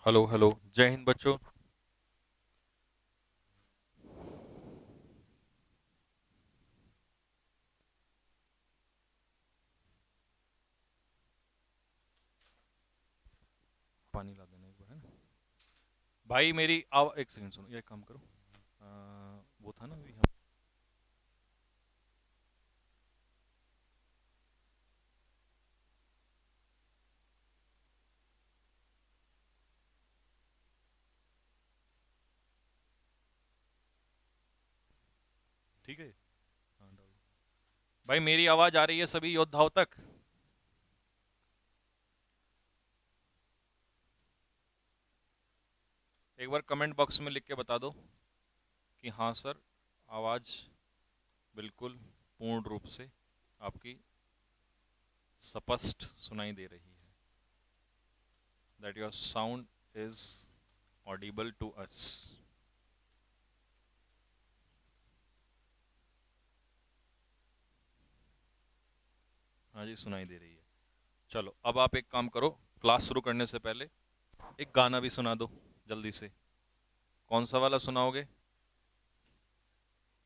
Hello hello, जय हिंद बच्चों। पानी ला देना एक बार, है ना भाई। मेरी एक सेकंड सुनो, ये काम करो। वो था ना अभी ठीक है। हाँ डाल दो। भाई मेरी आवाज आ रही है सभी योद्धाओं तक? एक बार कमेंट बॉक्स में लिख के बता दो कि हाँ सर, आवाज बिल्कुल पूर्ण रूप से आपकी स्पष्ट सुनाई दे रही है। That your sound is audible to us. हाँ जी, सुनाई दे रही है। चलो अब आप एक काम करो, क्लास शुरू करने से पहले एक गाना भी सुना दो जल्दी से। कौन सा वाला सुनाओगे?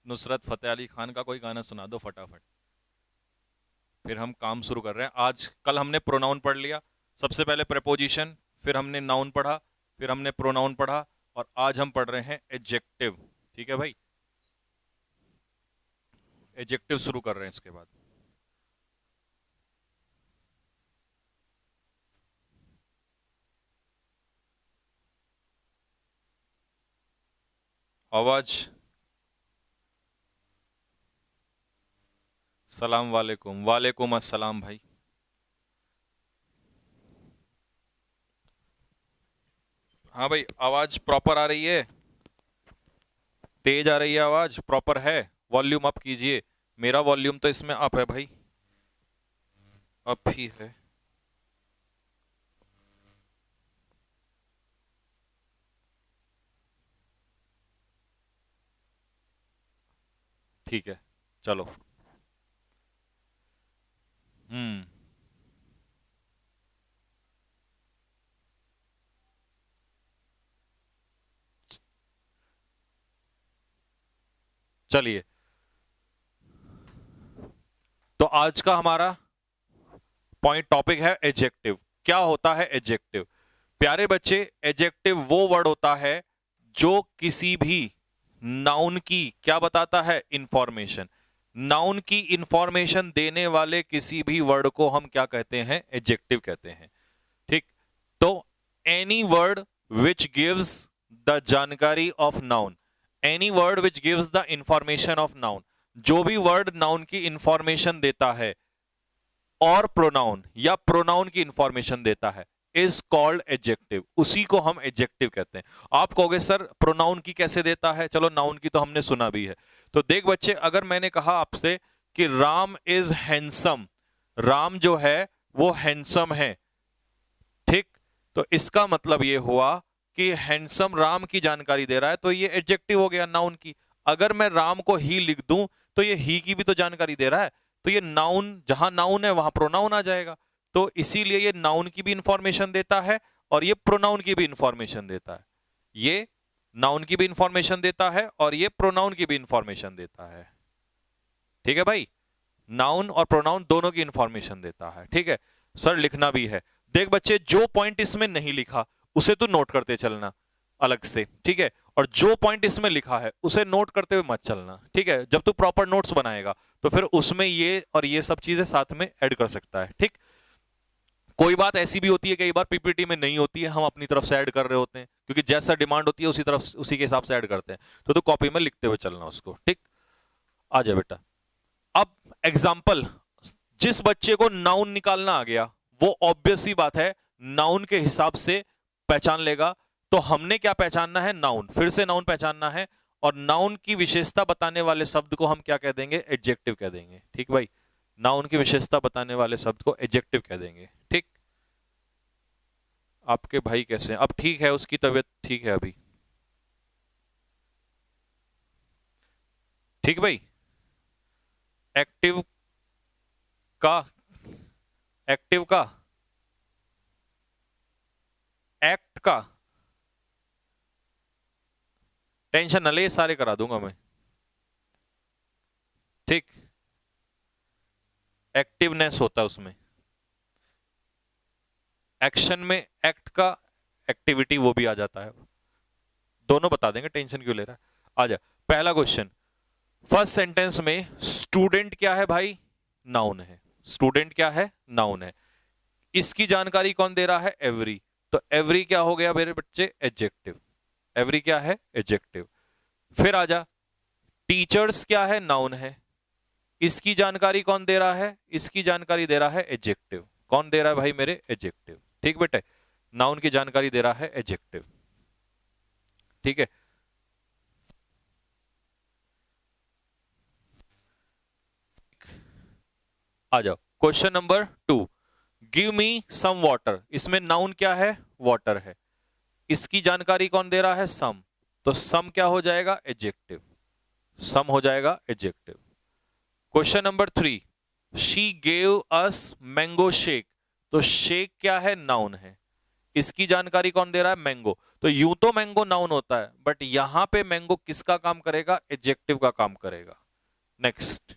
नुसरत फतेह अली खान का कोई गाना सुना दो फटाफट। फिर हम काम शुरू कर रहे हैं। आज कल हमने प्रोनाउन पढ़ लिया, सबसे पहले प्रेपोजिशन, फिर हमने नाउन पढ़ा, फिर हमने प्रोनाउन पढ़ा, और आज हम पढ़ रहे हैं एडजेक्टिव। ठीक है भाई, एडजेक्टिव शुरू कर रहे हैं इसके बाद। आवाज। सलाम वालेकुम, वालेकुम अस्सलाम भाई। हाँ भाई, आवाज प्रॉपर आ रही है? तेज आ रही है आवाज? प्रॉपर है? वॉल्यूम अप कीजिए। मेरा वॉल्यूम तो इसमें अप है भाई, अप ही है। ठीक है, चलो। हम्म। चलिए, तो आज का हमारा पॉइंट टॉपिक है एडजेक्टिव। क्या होता है एडजेक्टिव? प्यारे बच्चे, एडजेक्टिव वो वर्ड होता है जो किसी भी नाउन की क्या बताता है? इंफॉर्मेशन। नाउन की इंफॉर्मेशन देने वाले किसी भी वर्ड को हम क्या कहते हैं? एडजेक्टिव कहते हैं। ठीक। तो any word which gives the जानकारी of noun, any word which gives the information of noun, जो भी वर्ड नाउन की इंफॉर्मेशन देता है और प्रोनाउन या प्रोनाउन की इंफॉर्मेशन देता है, इज कॉल्ड एडजेक्टिव। उसी को हम एडजेक्टिव कहते हैं। आप कहोगे सर प्रोनाउन की कैसे देता है? चलो, नाउन की तो हमने सुना भी है। तो देख बच्चे, अगर मैंने कहा आपसे कि राम इज हैंडसम, राम जो है वो हैंडसम है, ठीक, तो इसका मतलब ये हुआ कि हैंडसम राम की जानकारी दे रहा है, तो ये एडजेक्टिव हो गया नाउन की। अगर मैं राम को ही लिख दूं तो ये ही की भी तो जानकारी दे रहा है, तो ये नाउन, जहां नाउन है वहां प्रोनाउन आ जाएगा। तो इसीलिए ये नाउन की भी इंफॉर्मेशन देता है और ये प्रोनाउन की भी इंफॉर्मेशन देता है। ये नाउन की भी इंफॉर्मेशन देता है और ये प्रोनाउन की भी इंफॉर्मेशन देता है। ठीक है भाई, नाउन और प्रोनाउन दोनों की इंफॉर्मेशन देता है। ठीक है सर, लिखना भी है। देख बच्चे, जो पॉइंट इसमें नहीं लिखा उसे तू नोट करते चलना अलग से, ठीक है? और जो पॉइंट इसमें लिखा है उसे नोट करते हुए मत चलना, ठीक है? जब तू प्रॉपर नोट्स बनाएगा तो फिर उसमें ये और ये सब चीजें साथ में ऐड कर सकता है, ठीक? कोई बात ऐसी भी होती है, कई बार पीपीटी में नहीं होती है, हम अपनी तरफ से ऐड कर रहे होते हैं, क्योंकि जैसा डिमांड होती है उसी तरफ, उसी के हिसाब से ऐड करते हैं। तो तू कॉपी में लिखते हुए चलना उसको, ठीक? आ जा बेटा। अब एग्जाम्पल, जिस बच्चे को नाउन निकालना आ गया वो ऑब्वियस सी बात है नाउन के हिसाब से पहचान लेगा। तो हमने क्या पहचानना है? नाउन। फिर से नाउन पहचानना है, और नाउन की विशेषता बताने वाले शब्द को हम क्या कह देंगे? एडजेक्टिव कह देंगे। ठीक भाई, नाउन की विशेषता बताने वाले शब्द को एडजेक्टिव कह देंगे। ठीक। आपके भाई कैसे हैं? अब ठीक है, उसकी तबीयत ठीक है अभी? ठीक भाई। एक्टिव का, एक्टिव का, एक्ट का, टेंशन न ले, ये सारे करा दूंगा मैं। ठीक, एक्टिवनेस होता है उसमें, एक्शन में एक्ट का एक्टिविटी वो भी आ जाता है, दोनों बता देंगे, टेंशन क्यों ले रहा है। आजा, पहला क्वेश्चन, फर्स्ट सेंटेंस में स्टूडेंट क्या है भाई? नाउन है। स्टूडेंट क्या है? नाउन है। इसकी जानकारी कौन दे रहा है? एवरी। तो एवरी क्या हो गया मेरे बच्चे? एडजेक्टिव। एवरी क्या है? एडजेक्टिव। फिर आजा, टीचर्स क्या है? नाउन है। इसकी जानकारी कौन दे रहा है? इसकी जानकारी दे रहा है एडजेक्टिव। कौन दे रहा है भाई? मेरे एडजेक्टिव। ठीक बेटे, नाउन की जानकारी दे रहा है एडजेक्टिव। ठीक है, आ जाओ question number 2, give me some water. इसमें नाउन क्या है? वाटर है। इसकी जानकारी कौन दे रहा है? सम। तो सम क्या हो जाएगा? एडजेक्टिव। सम हो जाएगा adjective. Question number 3, she gave us mango shake. तो शेक क्या है? नाउन है। इसकी जानकारी कौन दे रहा है? मैंगो। तो यूं तो मैंगो नाउन होता है, बट यहां पे मैंगो किसका काम करेगा? एडजेक्टिव का काम करेगा। नेक्स्ट,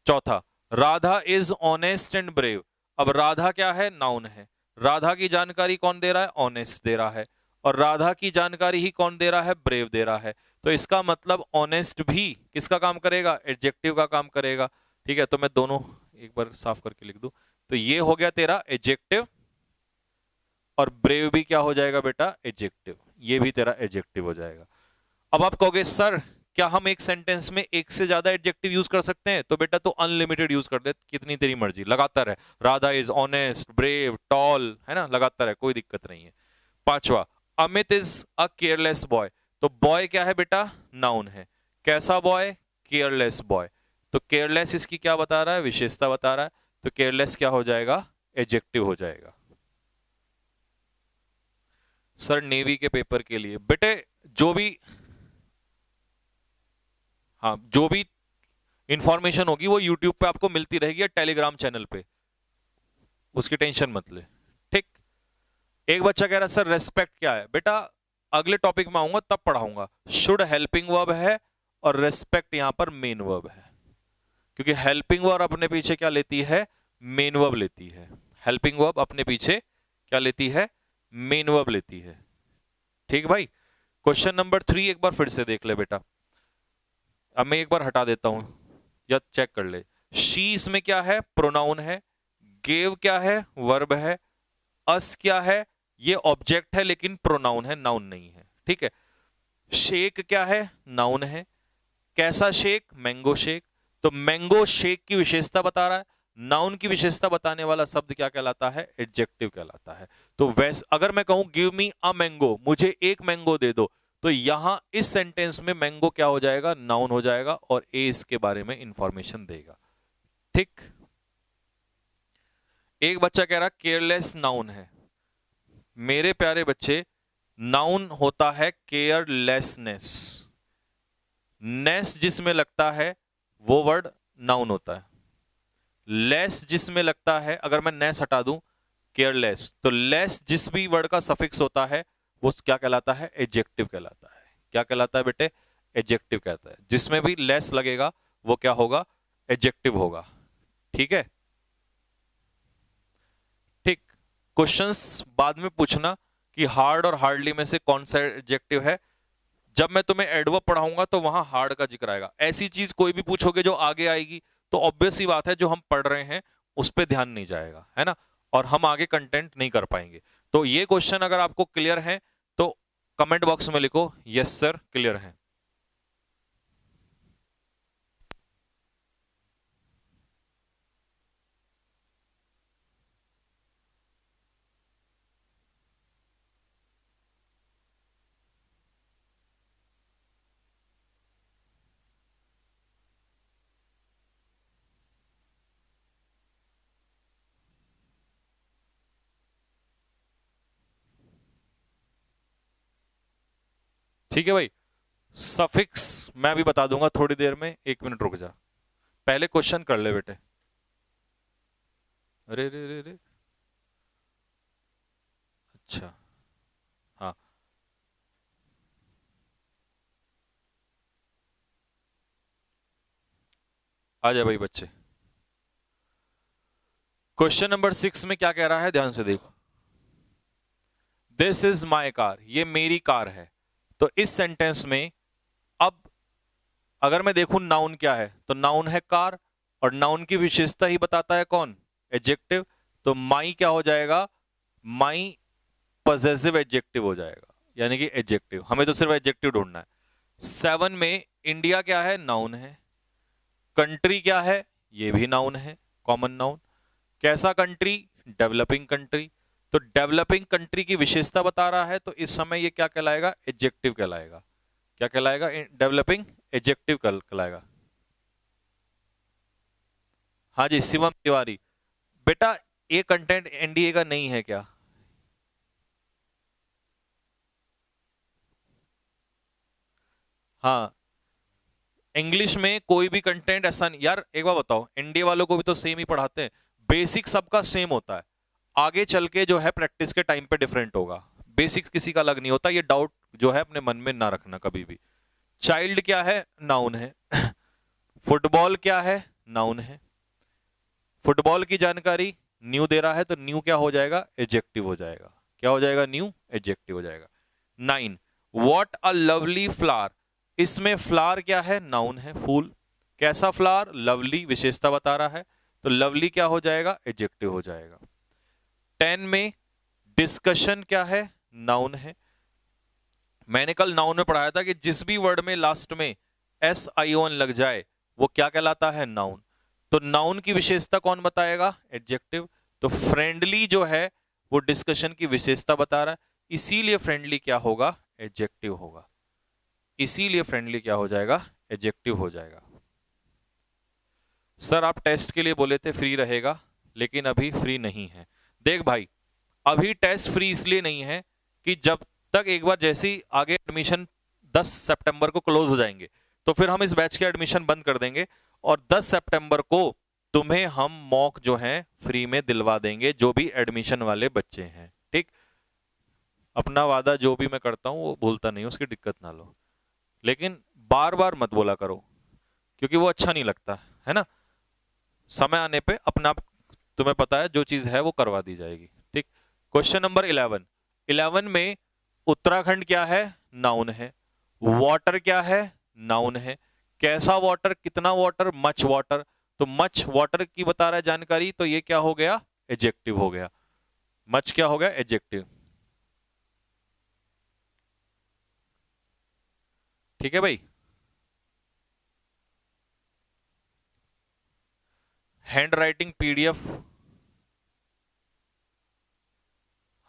चौथा, Radha is honest and brave. अब राधा क्या है? नाउन है। राधा की जानकारी कौन दे रहा है? ऑनेस्ट दे रहा है। और राधा की जानकारी ही कौन दे रहा है? ब्रेव दे रहा है। तो इसका मतलब ऑनेस्ट भी किसका काम करेगा? एडजेक्टिव का काम करेगा। ठीक है, तो मैं दोनों एक बार साफ करके लिख दूं, तो ये हो गया तेरा एडजेक्टिव, और ब्रेव भी क्या हो जाएगा बेटा? एडजेक्टिव। ये भी तेरा एडजेक्टिव हो जाएगा। अब आप कहोगे सर क्या हम एक सेंटेंस में एक से ज्यादा एडजेक्टिव यूज कर सकते हैं? तो बेटा तो अनलिमिटेड यूज कर दे, कितनी तेरी मर्जी, लगातार है। Radha is honest, brave, tall, है ना, लगातार है, कोई दिक्कत नहीं है। पांचवा, Amit is a careless boy. तो बॉय क्या है बेटा? नाउन है। कैसा बॉय? Careless boy. तो केयरलेस इसकी क्या बता रहा है? विशेषता बता रहा है। तो केयरलेस क्या हो जाएगा? एडजेक्टिव हो जाएगा। सर नेवी के पेपर के लिए बेटे जो भी, हाँ, जो भी इंफॉर्मेशन होगी वो यूट्यूब पे आपको मिलती रहेगी या टेलीग्राम चैनल पे, उसकी टेंशन मत ले। ठीक। एक बच्चा कह रहा है सर रेस्पेक्ट क्या है? बेटा अगले टॉपिक में आऊंगा तब पढ़ाऊंगा। शुड हेल्पिंग वर्ब है और रेस्पेक्ट यहां पर मेन वर्ब है, क्योंकि हेल्पिंग वर्ब अपने पीछे क्या लेती है? मेन वर्ब लेती है। हेल्पिंग वर्ब अपने पीछे क्या लेती है? मेन वर्ब लेती है। ठीक भाई। क्वेश्चन नंबर 3 एक बार फिर से देख ले बेटा। अब मैं एक बार हटा देता हूं, या चेक कर ले। शी इसमें क्या है? प्रोनाउन है। गेव क्या है? वर्ब है। अस क्या है? ये ऑब्जेक्ट है लेकिन प्रोनाउन है, नाउन नहीं है। ठीक है। शेक क्या है? नाउन है। कैसा शेक? Mango shake. तो मैंगो शेक की विशेषता बता रहा है। नाउन की विशेषता बताने वाला शब्द क्या कहलाता है? एडजेक्टिव कहलाता है। तो वैसे अगर मैं कहूं गिव मी अ मैंगो, मुझे एक मैंगो दे दो, तो यहां इस सेंटेंस में मैंगो क्या हो जाएगा? नाउन हो जाएगा, और ए इसके बारे में इंफॉर्मेशन देगा। ठीक। एक बच्चा कह रहा केयरलेस नाउन है। मेरे प्यारे बच्चे, नाउन होता है केयरलेसनेस। नेस जिसमें लगता है वो वर्ड नाउन होता है। लेस जिसमें लगता है, अगर मैं नेस हटा दूं, केयरलेस, तो लेस जिस भी वर्ड का सफिक्स होता है वो क्या कहलाता है? एडजेक्टिव कहलाता है। क्या कहलाता है बेटे? एडजेक्टिव कहता है। जिसमें भी लेस लगेगा वो क्या होगा? एडजेक्टिव होगा। ठीक है। ठीक। क्वेश्चंस बाद में पूछना कि हार्ड और हार्डली में से कौन सा एडजेक्टिव है। जब मैं तुम्हें एडवर्ब पढ़ाऊंगा तो वहां हार्ड का जिक्र आएगा। ऐसी चीज कोई भी पूछोगे जो आगे आएगी तो ऑब्वियस सी बात है जो हम पढ़ रहे हैं उस पर ध्यान नहीं जाएगा, है ना, और हम आगे कंटेंट नहीं कर पाएंगे। तो ये क्वेश्चन अगर आपको क्लियर है तो कमेंट बॉक्स में लिखो यस सर क्लियर है। ठीक है भाई। सफिक्स मैं भी बता दूंगा थोड़ी देर में, 1 मिनट रुक जा, पहले क्वेश्चन कर ले बेटे। अरे रे रे रे, अच्छा, हाँ, आ जाए भाई बच्चे। क्वेश्चन नंबर 6 में क्या कह रहा है, ध्यान से देखो। दिस इज माई कार, ये मेरी कार है। तो इस सेंटेंस में अब अगर मैं देखूं नाउन क्या है, तो नाउन है कार, और नाउन की विशेषता ही बताता है कौन, एडजेक्टिव। तो माई क्या हो जाएगा, माई पॉजेसिव एडजेक्टिव हो जाएगा, यानी कि एडजेक्टिव। हमें तो सिर्फ एडजेक्टिव ढूंढना है। 7 में इंडिया क्या है, नाउन है। कंट्री क्या है, ये भी नाउन है, कॉमन नाउन। कैसा कंट्री, डेवलपिंग कंट्री। तो डेवलपिंग कंट्री की विशेषता बता रहा है, तो इस समय ये क्या कहलाएगा, एडजेक्टिव कहलाएगा। क्या कहलाएगा, डेवलपिंग एडजेक्टिव कहलाएगा। हाँ जी शिवम तिवारी, बेटा ये कंटेंट एनडीए का नहीं है क्या? हाँ, इंग्लिश में कोई भी कंटेंट ऐसा नहीं यार। एक बार बताओ, एनडीए वालों को भी तो सेम ही पढ़ाते हैं, बेसिक सबका सेम होता है। आगे चल के जो है प्रैक्टिस के टाइम पे डिफरेंट होगा, बेसिक्स किसी का अलग नहीं होता। ये डाउट जो है अपने मन में ना रखना कभी भी। चाइल्ड क्या है, नाउन है। फुटबॉल क्या है, नाउन है। फुटबॉल की जानकारी न्यू दे रहा है, तो न्यू क्या हो जाएगा, एडजेक्टिव हो जाएगा। क्या हो जाएगा, न्यू एडजेक्टिव हो जाएगा। 9, वॉट अ लवली फ्लावर, इसमें फ्लावर क्या है, नाउन है, फूल। कैसा फ्लावर, लवली, विशेषता बता रहा है, तो लवली क्या हो जाएगा, एडजेक्टिव हो जाएगा। 10 में डिस्कशन क्या है, नाउन है। मैंने कल नाउन में पढ़ाया था कि जिस भी वर्ड में लास्ट में SION लग जाए वो क्या कहलाता है, नाउन। तो नाउन की विशेषता कौन बताएगा, एडजेक्टिव। तो फ्रेंडली जो है वो डिस्कशन की विशेषता बता रहा है, इसीलिए फ्रेंडली क्या होगा, एडजेक्टिव होगा। इसीलिए फ्रेंडली क्या हो जाएगा, एडजेक्टिव हो जाएगा। सर आप टेस्ट के लिए बोले थे फ्री रहेगा, लेकिन अभी फ्री नहीं है। देख भाई, अभी टेस्ट फ्री इसलिए नहीं है कि जब तक एक बार जैसे ही आगे एडमिशन 10 सितंबर को क्लोज हो जाएंगे, तो फिर हम इस बैच के एडमिशन बंद कर देंगे, और 10 सितंबर को तुम्हें हम मॉक जो है फ्री में दिलवा देंगे, जो भी एडमिशन वाले बच्चे हैं, ठीक। अपना वादा जो भी मैं करता हूं वो भूलता नहीं, उसकी दिक्कत ना लो, लेकिन बार बार मत बोला करो, क्योंकि वो अच्छा नहीं लगता है ना। समय आने पे अपना आप, तुम्हें पता है जो चीज है वो करवा दी जाएगी, ठीक। क्वेश्चन नंबर 11, 11 में उत्तराखंड क्या है, नाउन है। वाटर क्या है, नाउन है। कैसा वाटर, कितना वाटर, मच वाटर। तो मच वाटर की बता रहा है जानकारी, तो ये क्या हो गया, एडजेक्टिव हो गया। मच क्या हो गया, एडजेक्टिव। ठीक है भाई। हैंड राइटिंग पीडीएफ,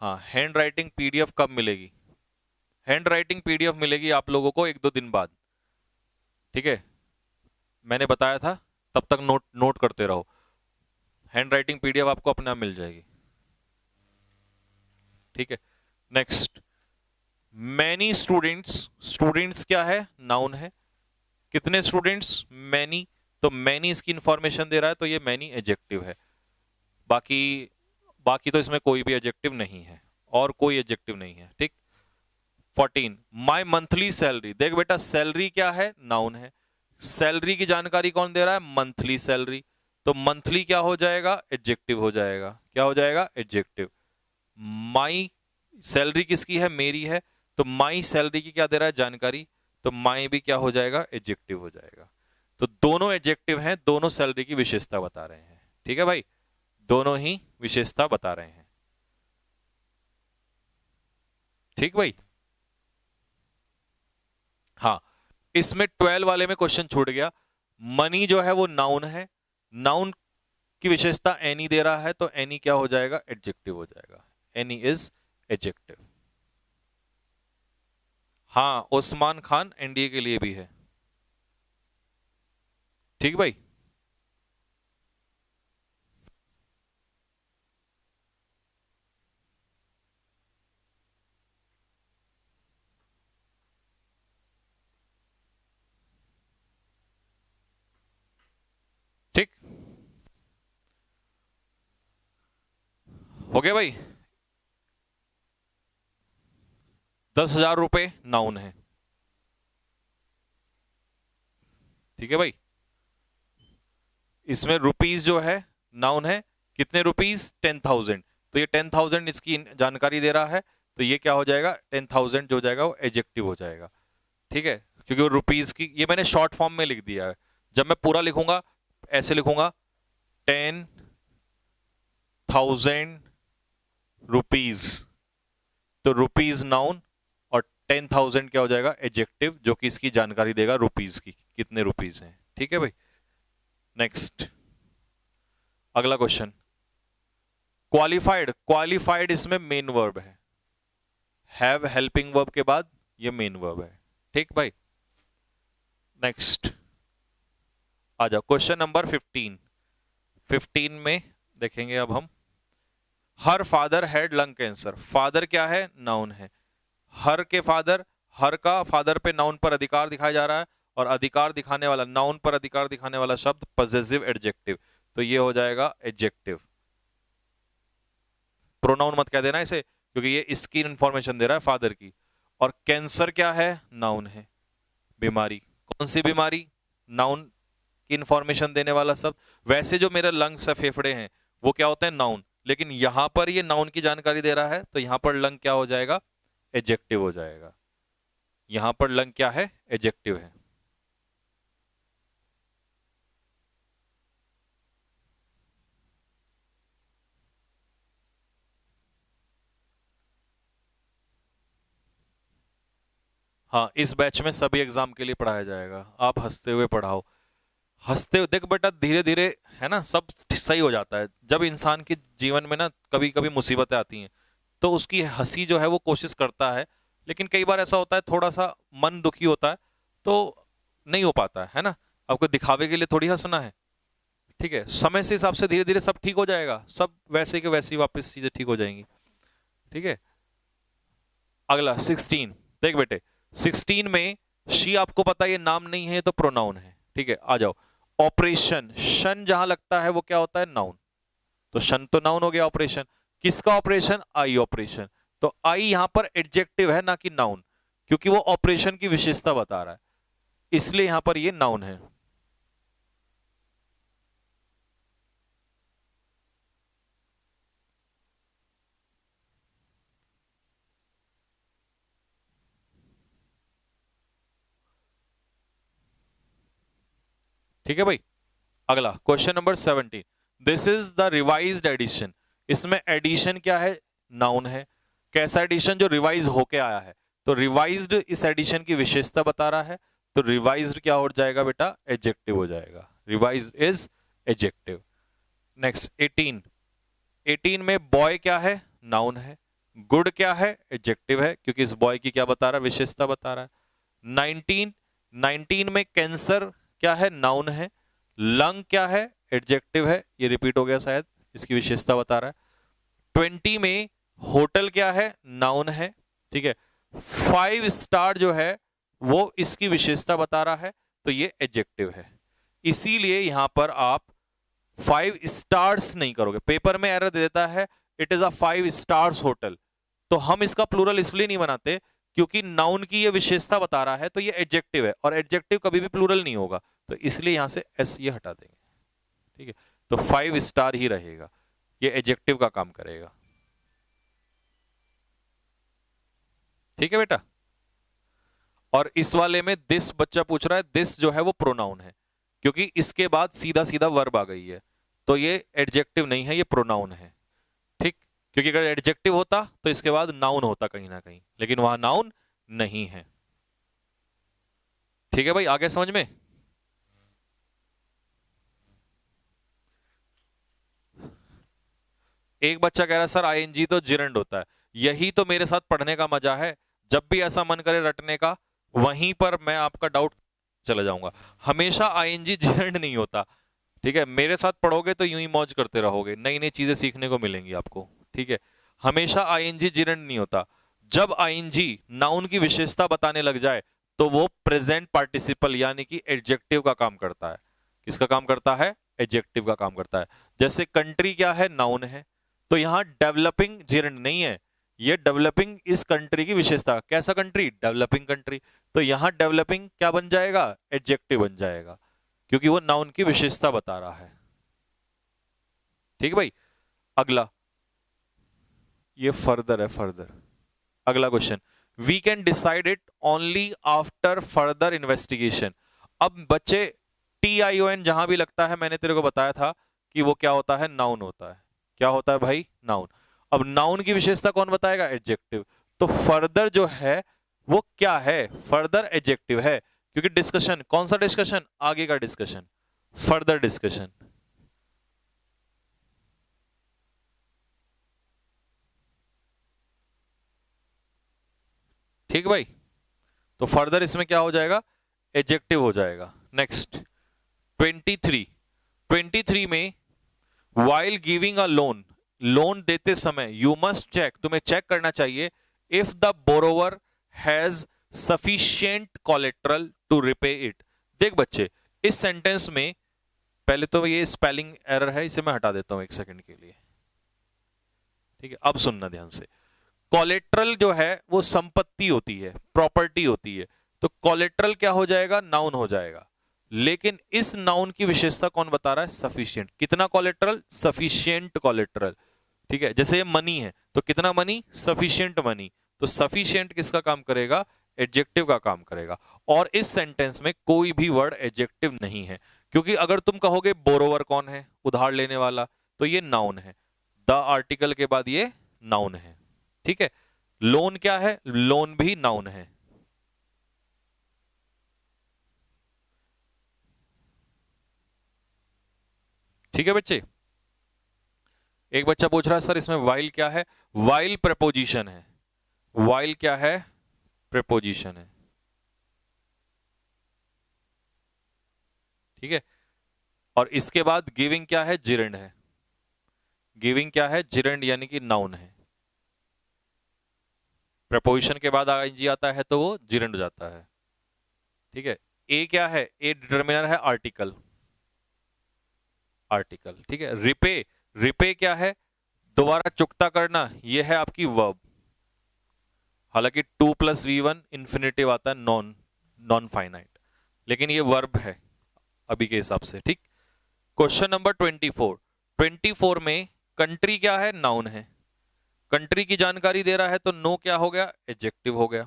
हाँ हैंड राइटिंग पीडीएफ कब मिलेगी, हैंड राइटिंग पीडीएफ मिलेगी आप लोगों को 1-2 दिन बाद, ठीक है। मैंने बताया था, तब तक नोट नोट करते रहो। हैंड राइटिंग पीडीएफ आपको अपने आप मिल जाएगी, ठीक है। नेक्स्ट, मैनी स्टूडेंट्स, स्टूडेंट्स क्या है, नाउन है। कितने स्टूडेंट्स, मैनी। तो मैनी इसकी इंफॉर्मेशन दे रहा है, तो ये मैनी एडजेक्टिव है। बाकी बाकी तो इसमें कोई भी एडजेक्टिव नहीं है, और कोई एडजेक्टिव नहीं है, ठीक। 14, माई मंथली सैलरी, देख बेटा सैलरी क्या है, नाउन है। सैलरी की जानकारी कौन दे रहा है, मंथली सैलरी। तो मंथली क्या हो जाएगा, एडजेक्टिव हो जाएगा। क्या हो जाएगा, एडजेक्टिव। माई सैलरी किसकी है, मेरी है, तो माई सैलरी की क्या दे रहा है जानकारी, तो माई भी क्या हो जाएगा, एडजेक्टिव हो जाएगा। तो दोनों एडजेक्टिव हैं, दोनों सैलरी की विशेषता बता रहे हैं, ठीक है भाई, दोनों ही विशेषता बता रहे हैं, ठीक भाई। हाँ, इसमें 12 वाले में क्वेश्चन छूट गया। मनी जो है वो नाउन है, नाउन की विशेषता एनी दे रहा है, तो एनी क्या हो जाएगा, एडजेक्टिव हो जाएगा। Any is adjective. हाँ, उस्मान खान एनडीए के लिए भी है, ठीक भाई। ठीक, हो गया भाई। 10,000 रुपए नाउन है, ठीक है भाई। इसमें रुपीज जो है नाउन है, कितने रुपीज 10,000, तो ये 10,000 इसकी जानकारी दे रहा है, तो ये क्या हो जाएगा 10,000 जो हो जाएगा वो एडजेक्टिव हो जाएगा। ठीक है, क्योंकि वो रुपीज की, ये मैंने शॉर्ट फॉर्म में लिख दिया है। जब मैं पूरा लिखूंगा ऐसे लिखूंगा 10,000 रुपीज, तो रुपीज नाउन और 10,000 क्या हो जाएगा एडजेक्टिव, जो कि इसकी जानकारी देगा रुपीज की, कितने रुपीज हैं। ठीक है भाई, नेक्स्ट अगला क्वेश्चन। क्वालिफाइड, क्वालिफाइड इसमें मेन वर्ब है, हैव हेल्पिंग वर्ब के बाद ये मेन वर्ब है। ठीक भाई, नेक्स्ट आ जाओ क्वेश्चन नंबर 15। 15 में देखेंगे अब हम, her father had lung cancer, father क्या है नाउन है, हर के फादर, हर का फादर पे नाउन पर अधिकार दिखाया जा रहा है, और अधिकार दिखाने वाला, नाउन पर अधिकार दिखाने वाला शब्द पॉसेसिव एडजेक्टिव, तो ये हो जाएगा एडजेक्टिव। प्रोनाउन मत कह देना इसे, क्योंकि ये इसकी इंफॉर्मेशन दे रहा है फादर की। और कैंसर क्या है नाउन है, बीमारी, कौन सी बीमारी, नाउन की इंफॉर्मेशन देने वाला शब्द। वैसे जो मेरे लंग्स है, फेफड़े हैं, वो क्या होते हैं नाउन, लेकिन यहां पर ये नाउन की जानकारी दे रहा है, तो यहां पर लंग क्या हो जाएगा एडजेक्टिव हो जाएगा। यहां पर लंग क्या है एडजेक्टिव है। हाँ, इस बैच में सभी एग्जाम के लिए पढ़ाया जाएगा, आप हंसते हुए पढ़ाओ, हंसते हुए देख बेटा, धीरे धीरे है ना सब सही हो जाता है। जब इंसान के जीवन में ना कभी कभी मुसीबतें आती हैं, तो उसकी हंसी जो है वो कोशिश करता है, लेकिन कई बार ऐसा होता है थोड़ा सा मन दुखी होता है, तो नहीं हो पाता है ना। आपको दिखावे के लिए थोड़ी हंसना है, ठीक है, समय से हिसाब से धीरे धीरे सब ठीक हो जाएगा, सब वैसे के वैसे ही वापस चीजें ठीक हो जाएंगी। ठीक है, अगला 16 देख बेटे, 16 में शी आपको पता है ये नाम नहीं है, तो प्रोनाउन है। ठीक है, आ जाओ ऑपरेशन, शन जहां लगता है वो क्या होता है नाउन, तो शन तो नाउन हो गया। ऑपरेशन किसका ऑपरेशन, आई ऑपरेशन, तो आई यहां पर एडजेक्टिव है ना कि नाउन, क्योंकि वो ऑपरेशन की विशेषता बता रहा है, इसलिए यहां पर ये नाउन है। ठीक है भाई, अगला question number 17, this is the revised edition, इसमें एडिशन क्या है नाउन है, कैसा एडिशन जो रिवाइज होके आया है, तो रिवाइज्ड इस एडिशन की विशेषता बता रहा है, तो रिवाइज्ड क्या हो जाएगा बेटा एडजेक्टिव हो जाएगा, रिवाइज्ड इज एडजेक्टिव। नेक्स्ट 18, 18 में बॉय क्या है नाउन है, गुड क्या है एडजेक्टिव है, क्योंकि इस बॉय की क्या बता रहा है विशेषता बता रहा है। 19, 19 में कैंसर क्या है नाउन है, लंग क्या है एडजेक्टिव है, ये रिपीट हो गया शायद, इसकी विशेषता बता रहा है। 20 में होटल क्या है नाउन है, ठीक है, 5 स्टार जो है वो इसकी विशेषता बता रहा है, तो ये एडजेक्टिव है। इसीलिए यहां पर आप 5 स्टार्स नहीं करोगे, पेपर में एरर दे देता है it is a 5 stars hotel, तो हम इसका प्लूरल इसलिए नहीं बनाते क्योंकि नाउन की ये विशेषता बता रहा है, तो ये एडजेक्टिव है, और एडजेक्टिव कभी भी प्लूरल नहीं होगा, तो इसलिए यहां से एस ये हटा देंगे। ठीक है, तो 5 स्टार ही रहेगा, ये एडजेक्टिव का काम करेगा। ठीक है बेटा, और इस वाले में दिस बच्चा पूछ रहा है, दिस जो है वो प्रोनाउन है, क्योंकि इसके बाद सीधा सीधा वर्ब आ गई है, तो ये एडजेक्टिव नहीं है, ये प्रोनाउन है। ठीक, क्योंकि अगर एडजेक्टिव होता तो इसके बाद नाउन होता कहीं ना कहीं, लेकिन वहां नाउन नहीं है। ठीक है भाई, आगे समझ में। एक बच्चा कह रहा है सर आईएनजी तो जिरंड होता है, यही तो मेरे साथ पढ़ने का मजा है, जब भी ऐसा मन करे रटने का वहीं पर मैं आपका डाउट चला जाऊंगा। हमेशा आईएनजी जिरंड नहीं होता, ठीक है, मेरे साथ पढ़ोगे तो यूं ही मौज करते रहोगे, नई नई चीजें सीखने को मिलेंगी आपको। ठीक है, हमेशा आईएनजी जिरंड नहीं होता, जब आईएनजी नाउन की विशेषता बताने लग जाए तो वो प्रेजेंट पार्टिसिपल यानी कि एडजेक्टिव का काम करता है। किसका काम करता है, एडजेक्टिव का काम करता है। जैसे कंट्री क्या है नाउन है, तो यहां डेवलपिंग जिरंड नहीं है, ये डेवलपिंग इस कंट्री की विशेषता, कैसा कंट्री डेवलपिंग कंट्री, तो यहां डेवलपिंग क्या बन जाएगा एडजेक्टिव बन जाएगा, क्योंकि वो नाउन की विशेषता बता रहा है। ठीक है भाई। अगला, ये फर्दर है, फर्दर। अगला question, we can decide it only after further investigation. अब बच्चे TION जहां भी लगता है, मैंने तेरे को बताया था कि वो क्या होता है, नाउन होता है। क्या होता है भाई, नाउन। अब नाउन की विशेषता कौन बताएगा, एडजेक्टिव। तो फर्दर जो है वो क्या है, फर्दर एडजेक्टिव है, क्योंकि डिस्कशन, कौन सा डिस्कशन, आगे का डिस्कशन, फर्दर डिस्कशन। ठीक भाई, तो फर्दर इसमें क्या हो जाएगा, एडजेक्टिव हो जाएगा। नेक्स्ट 23 में, while giving a loan, loan देते समय, यू मस्ट चेक, तुम्हें चेक करना चाहिए, if the borrower has sufficient collateral to repay it. देख बच्चे, इस सेंटेंस में पहले तो ये स्पेलिंग एरर है, इसे मैं हटा देता हूं एक सेकंड के लिए। ठीक है, अब सुनना ध्यान से। कोलेट्रल जो है वो संपत्ति होती है, प्रॉपर्टी होती है, तो कोलेट्रल क्या हो जाएगा, नाउन हो जाएगा। लेकिन इस नाउन की विशेषता कौन बता रहा है, सफिशिएंट। कितना कोलेट्रल, सफिशिएंट कोलेट्रल। ठीक है, जैसे ये मनी है तो कितना मनी, सफिशिएंट मनी। तो सफिशिएंट किसका काम करेगा, एडजेक्टिव का काम करेगा। और इस सेंटेंस में कोई भी वर्ड एडजेक्टिव नहीं है, क्योंकि अगर तुम कहोगे बोरोवर कौन है, उधार लेने वाला, तो ये नाउन है, द आर्टिकल के बाद ये नाउन है। ठीक है, लोन क्या है, लोन भी नाउन है। ठीक है बच्चे। एक बच्चा पूछ रहा है सर इसमें वाइल क्या है, वाइल प्रेपोजिशन है। वाइल क्या है, प्रेपोजिशन है। ठीक है, और इसके बाद गिविंग क्या है, जिरेंड है। गिविंग क्या है, जिरेंड, यानी कि नाउन है। प्रेपोजिशन के बाद आईएनजी आता है तो वो जिरेंड हो जाता है। ठीक है, ए क्या है, ए डिटर्मिनर है, आर्टिकल, आर्टिकल। ठीक है, रिपे, रिपे क्या है, दोबारा चुकता करना, ये है आपकी वर्ब। हालांकि 2+V1 इंफिनिटिव आता है, नॉन नॉन फाइनाइट, लेकिन ये वर्ब है अभी के हिसाब से। ठीक, क्वेश्चन नंबर 24 में कंट्री क्या है, नाउन है। कंट्री की जानकारी दे रहा है तो नो क्या हो गया, एडजेक्टिव हो गया,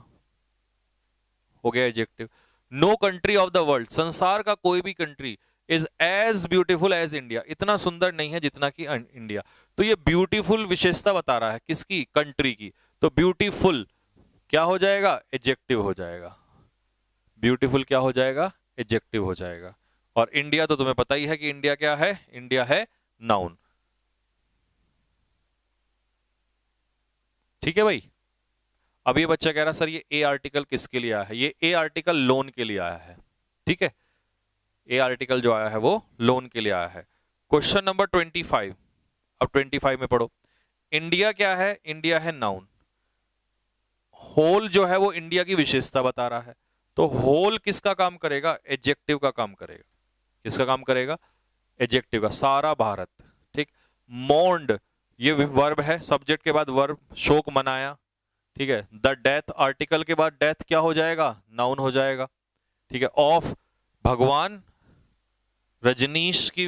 हो गया adjective. No country of the world, संसार का कोई भी country, is as beautiful as India, इतना सुंदर नहीं है जितना कि इंडिया। तो ये ब्यूटीफुल विशेषता बता रहा है, किसकी, कंट्री की। तो ब्यूटीफुल क्या हो जाएगा, एडजेक्टिव हो जाएगा। ब्यूटीफुल क्या हो जाएगा, एडजेक्टिव हो जाएगा। और इंडिया तो तुम्हें पता ही है कि इंडिया क्या है, इंडिया है नाउन। ठीक है भाई। अब ये बच्चा कह रहा सर ये ए आर्टिकल किसके लिए आया है, ये ए आर्टिकल लोन के लिए आया है। ठीक है, ए आर्टिकल जो आया है वो लोन के लिए आया है। क्वेश्चन नंबर 25, अब 25 में पढ़ो। इंडिया क्या है, इंडिया है नाउन। होल जो है वो इंडिया की विशेषता बता रहा है, तो होल किसका काम करेगा, एडजेक्टिव का काम करेगा। किसका काम करेगा, एडजेक्टिव का, सारा भारत। ठीक, मोर्न्ड ये वर्ब है, सब्जेक्ट के बाद वर्ब, शोक मनाया। ठीक है, द डेथ, आर्टिकल के बाद डेथ क्या हो जाएगा, नाउन हो जाएगा। ठीक है, ऑफ, भगवान रजनीश की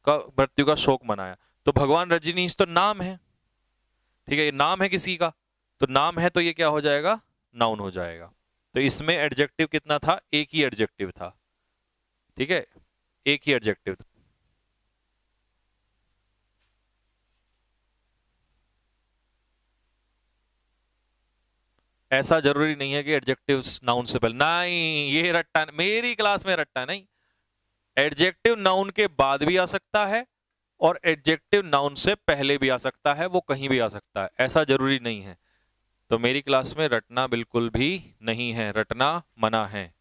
का मृत्यु का शोक मनाया, तो भगवान रजनीश तो नाम है। ठीक है, ये नाम है किसी का, तो नाम है तो ये क्या हो जाएगा, नाउन हो जाएगा। तो इसमें एडजेक्टिव कितना था, एक ही एडजेक्टिव था। ठीक है, एक ही एडजेक्टिव था। ऐसा जरूरी नहीं है कि एडजेक्टिव नाउन से पहले, नहीं, ये रट्टा, मेरी क्लास में रट्टा नहीं। एडजेक्टिव नाउन के बाद भी आ सकता है और एडजेक्टिव नाउन से पहले भी आ सकता है, वो कहीं भी आ सकता है, ऐसा जरूरी नहीं है। तो मेरी क्लास में रटना बिल्कुल भी नहीं है, रटना मना है।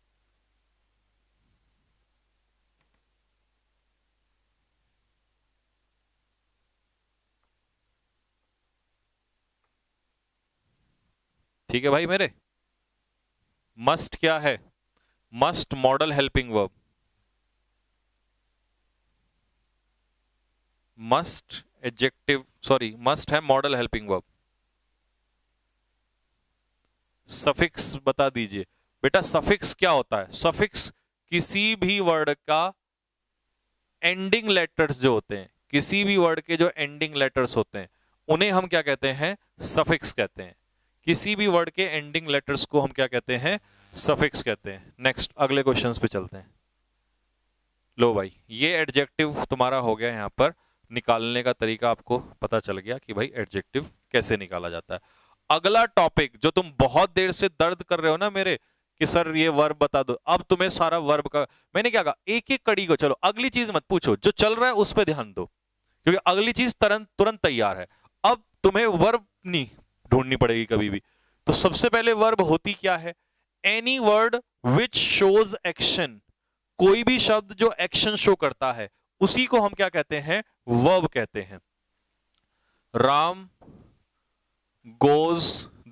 ठीक है भाई मेरे। मस्ट क्या है, must model helping verb, must adjective, sorry must है मॉडल हेल्पिंग वर्ब। सफिक्स बता दीजिए बेटा, सफिक्स क्या होता है, सफिक्स किसी भी वर्ड का एंडिंग लेटर्स जो होते हैं, किसी भी वर्ड के जो एंडिंग लेटर्स होते हैं उन्हें हम क्या कहते हैं, सफिक्स कहते हैं। किसी भी वर्ड के एंडिंग लेटर्स को हम क्या कहते हैं, सफिक्स कहते हैं। नेक्स्ट अगले क्वेश्चंस पे चलते हैं। लो भाई, ये एडजेक्टिव तुम्हारा हो गया, यहां पर निकालने का तरीका आपको पता चल गया कि भाई एडजेक्टिव कैसे निकाला जाता है। अगला टॉपिक जो तुम बहुत देर से दर्द कर रहे हो ना मेरे कि सर ये वर्ब बता दो, अब तुम्हें सारा वर्ब का मैंने क्या कहा, एक एक कड़ी को, चलो अगली चीज मत पूछो, जो चल रहा है उस पर ध्यान दो, क्योंकि अगली चीज तुरंत तैयार है। अब तुम्हें वर्ब नहीं ढूंढनी पड़ेगी कभी भी। तो सबसे पहले वर्ब होती क्या है, any word which shows action, कोई भी शब्द जो एक्शन शो करता है उसी को हम क्या कहते हैं, वर्ब कहते हैं। राम गोज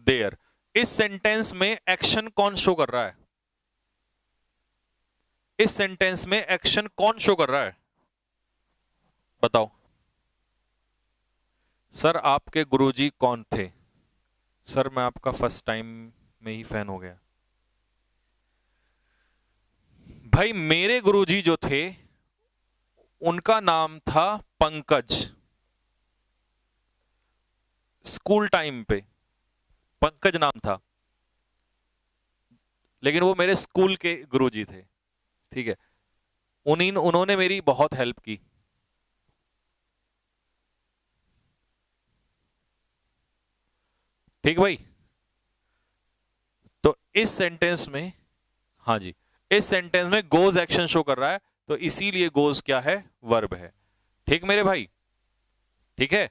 देयर, इस सेंटेंस में एक्शन कौन शो कर रहा है, इस सेंटेंस में एक्शन कौन शो कर रहा है, बताओ। सर आपके गुरुजी कौन थे, सर मैं आपका फर्स्ट टाइम में ही फैन हो गया। भाई मेरे गुरुजी जो थे उनका नाम था पंकज, स्कूल टाइम पे पंकज नाम था, लेकिन वो मेरे स्कूल के गुरुजी थे, ठीक है। उन्होंने मेरी बहुत हेल्प की। ठीक भाई, तो इस सेंटेंस में, हाँ जी, इस सेंटेंस में गोज एक्शन शो कर रहा है, तो इसीलिए गोज क्या है, वर्ब है। ठीक मेरे भाई, ठीक है।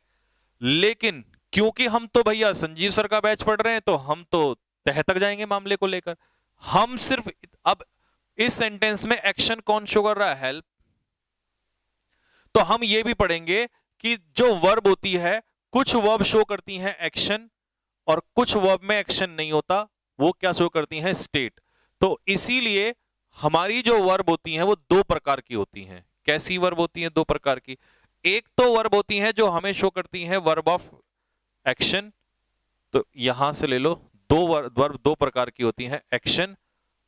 लेकिन क्योंकि हम तो भैया संजीव सर का बैच पढ़ रहे हैं, तो हम तो तह तक जाएंगे मामले को लेकर। हम सिर्फ अब इस सेंटेंस में एक्शन कौन शो कर रहा है, हेल्प। तो हम ये भी पढ़ेंगे कि जो वर्ब होती है, कुछ वर्ब शो करती हैं एक्शन, और कुछ वर्ब में एक्शन नहीं होता, वो क्या शो करती हैं, स्टेट। तो इसीलिए हमारी जो वर्ब होती हैं वो दो प्रकार की होती हैं। कैसी वर्ब होती हैं, दो प्रकार की। एक तो वर्ब होती हैं जो हमें शो करती हैं वर्ब ऑफ एक्शन, तो यहां से ले लो, दो वर्ब दो प्रकार की होती हैं, एक्शन,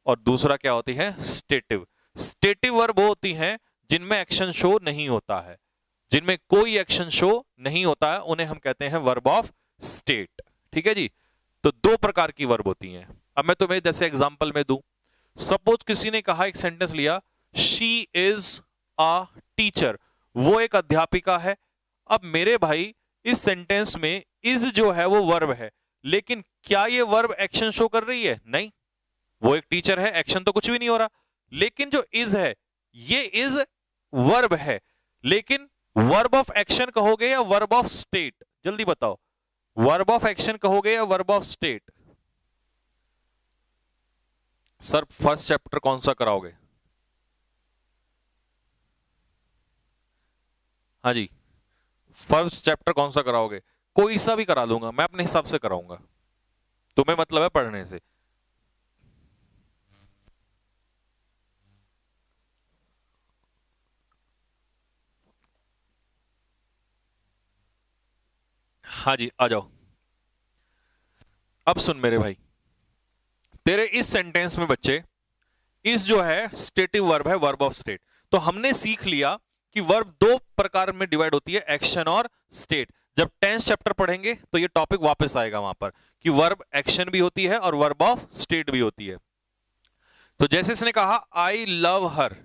और दूसरा क्या होती है, स्टेटिव। स्टेटिव वर्ब होती हैं जिनमें एक्शन शो नहीं होता है, जिनमें कोई एक्शन शो नहीं होता है, उन्हें हम कहते हैं वर्ब ऑफ स्टेट। ठीक है जी। तो दो प्रकार की वर्ब होती हैं। अब मैं तुम्हें जैसे एग्जांपल में दूं, सपोज किसी ने कहा, एक सेंटेंस लिया, शी इज अ टीचर, वो एक अध्यापिका है। अब मेरे भाई इस सेंटेंस में इज जो है वो वर्ब है, लेकिन क्या ये वर्ब एक्शन शो कर रही है, नहीं, वो एक टीचर है, एक्शन तो कुछ भी नहीं हो रहा। लेकिन जो इज है, ये इज वर्ब है, लेकिन वर्ब ऑफ एक्शन कहोगे या वर्ब ऑफ स्टेट, जल्दी बताओ, वर्ब ऑफ एक्शन कहोगे या verb of state. Sir first chapter कौन सा कराओगे, हाँ जी, फर्स्ट चैप्टर कौन सा कराओगे, कोई सा भी करा दूंगा मैं, अपने हिसाब से कराऊंगा, तुम्हें मतलब है पढ़ने से। हाँ जी, आ जाओ। अब सुन मेरे भाई, तेरे इस सेंटेंस में बच्चे, इस जो है स्टेटिव वर्ब है, वर्ब ऑफ स्टेट। तो हमने सीख लिया कि वर्ब दो प्रकार में डिवाइड होती है, एक्शन और स्टेट। जब 10th चैप्टर पढ़ेंगे तो ये टॉपिक वापस आएगा वहां पर, कि वर्ब एक्शन भी होती है और वर्ब ऑफ स्टेट भी होती है। तो जैसे इसने कहा आई लव हर,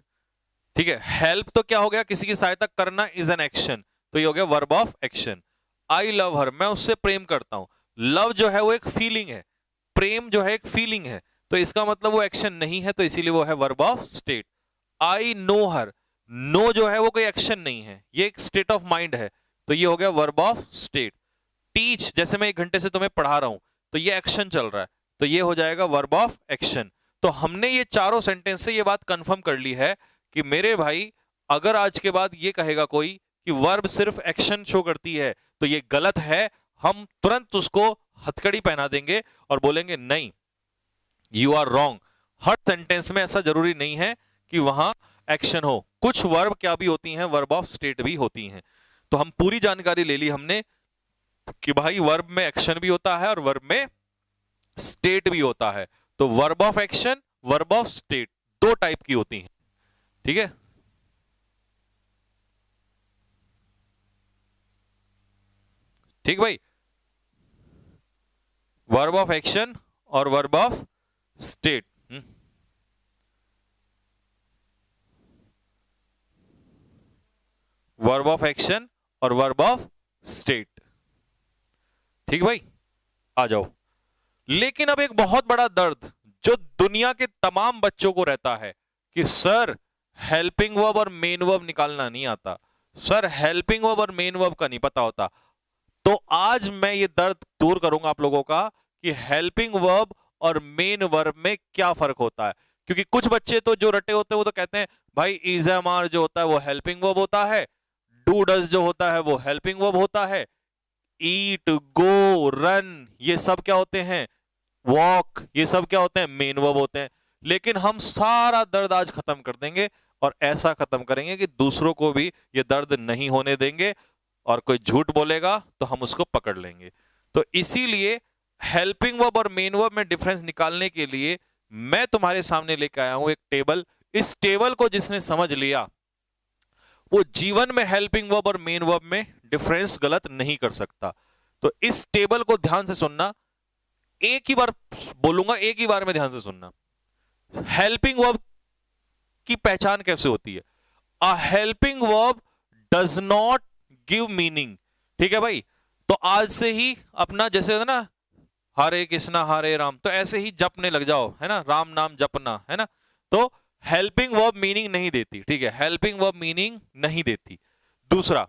ठीक है, हेल्प तो क्या हो गया, किसी की सहायता करना इज एन एक्शन, तो ये हो गया verb of action. I love हर, मैं उससे प्रेम करता हूं। लव जो है वो एक फीलिंग है, प्रेम जो है एक फीलिंग है, तो इसका मतलब वो एक्शन नहीं है, तो इसीलिए वो है verb of state. I know her, know जो है वो कोई एक्शन नहीं है, ये एक स्टेट ऑफ माइंड है, तो ये हो गया वर्ब ऑफ स्टेट। टीच, जैसे मैं 1 घंटे से तुम्हें पढ़ा रहा हूं, तो ये एक्शन चल रहा है, तो ये हो जाएगा वर्ब ऑफ एक्शन। तो हमने ये चारों सेंटेंस से ये बात कंफर्म कर ली है कि मेरे भाई, अगर आज के बाद ये कहेगा कोई कि वर्ब सिर्फ एक्शन शो करती है, तो ये गलत है। हम तुरंत उसको हथकड़ी पहना देंगे और बोलेंगे नहीं, यू आर रॉन्ग। हर सेंटेंस में ऐसा जरूरी नहीं है कि वहां एक्शन हो, कुछ वर्ब क्या भी होती हैं, वर्ब ऑफ स्टेट भी होती हैं। तो हम पूरी जानकारी ले ली हमने कि भाई वर्ब में एक्शन भी होता है और वर्ब में स्टेट भी होता है। तो verb of action, verb of state, दो टाइप की होती हैं। ठीक है, ठीक भाई, वर्ब ऑफ एक्शन और verb of state. Verb of action और वर्ब ऑफ स्टेट। ठीक भाई, आ जाओ। लेकिन अब एक बहुत बड़ा दर्द जो दुनिया के तमाम बच्चों को रहता है कि सर हेल्पिंग वर्ब और मेन वर्ब निकालना नहीं आता, सर हेल्पिंग वर्ब और मेन वर्ब का नहीं पता होता। तो आज मैं ये दर्द दूर करूंगा आप लोगों का कि हेल्पिंग वर्ब और मेन वर्ब में क्या फर्क होता है। क्योंकि कुछ बच्चे तो जो रटे होते हैं वो तो कहते हैं भाई इज एम आर जो होता है वो हेल्पिंग वर्ब होता है, डू डज जो होता है वो हेल्पिंग वर्ब होता है, ईट गो रन ये सब क्या होते हैं, वॉक ये सब क्या होते हैं, मेन वर्ब होते हैं। लेकिन हम सारा दर्द आज खत्म कर देंगे और ऐसा खत्म करेंगे कि दूसरों को भी ये दर्द नहीं होने देंगे, और कोई झूठ बोलेगा तो हम उसको पकड़ लेंगे। तो इसीलिए हेल्पिंग वर्ब और मेन वर्ब में डिफरेंस निकालने के लिए मैं तुम्हारे सामने लेकर आया हूं एक टेबल। इस टेबल को जिसने समझ लिया वो जीवन में हेल्पिंग वर्ब और मेन वर्ब में डिफरेंस गलत नहीं कर सकता। तो इस टेबल को ध्यान से सुनना, एक ही बार बोलूंगा, एक ही बार में ध्यान से सुनना। हेल्पिंग वर्ब की पहचान कैसे होती है? A helping verb does not give meaning. ठीक है भाई, तो आज से ही अपना जैसे है ना हरे कृष्णा हरे राम, तो ऐसे ही जपने लग जाओ, है ना, राम नाम जपना, है ना। तो हेल्पिंग वर्ब मीनिंग नहीं देती, ठीक है, हेल्पिंग वर्ब मीनिंग नहीं देती। दूसरा,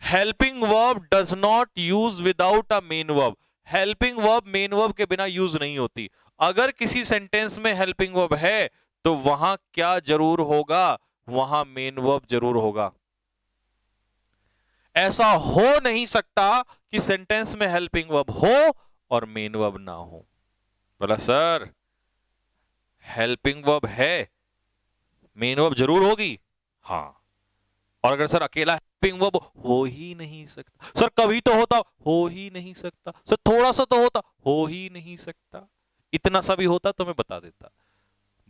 helping verb does not use without a main verb. Helping verb main verb के बिना यूज नहीं होती। अगर किसी सेंटेंस में हेल्पिंग वर्ब है तो वहां क्या जरूर होगा, वहां मेन वर्ब जरूर होगा। ऐसा हो नहीं सकता कि सेंटेंस में हेल्पिंग वर्ब हो और मेन वर्ब ना हो। बोला सर हेल्पिंग वर्ब है, मेन वर्ब जरूर होगी। हाँ, और अगर सर अकेला हेल्पिंग वर्ब हो ही नहीं सकता, सर कभी तो होता, हो ही नहीं सकता, सर थोड़ा सा तो होता, हो ही नहीं सकता, इतना सा भी होता तो मैं बता देता।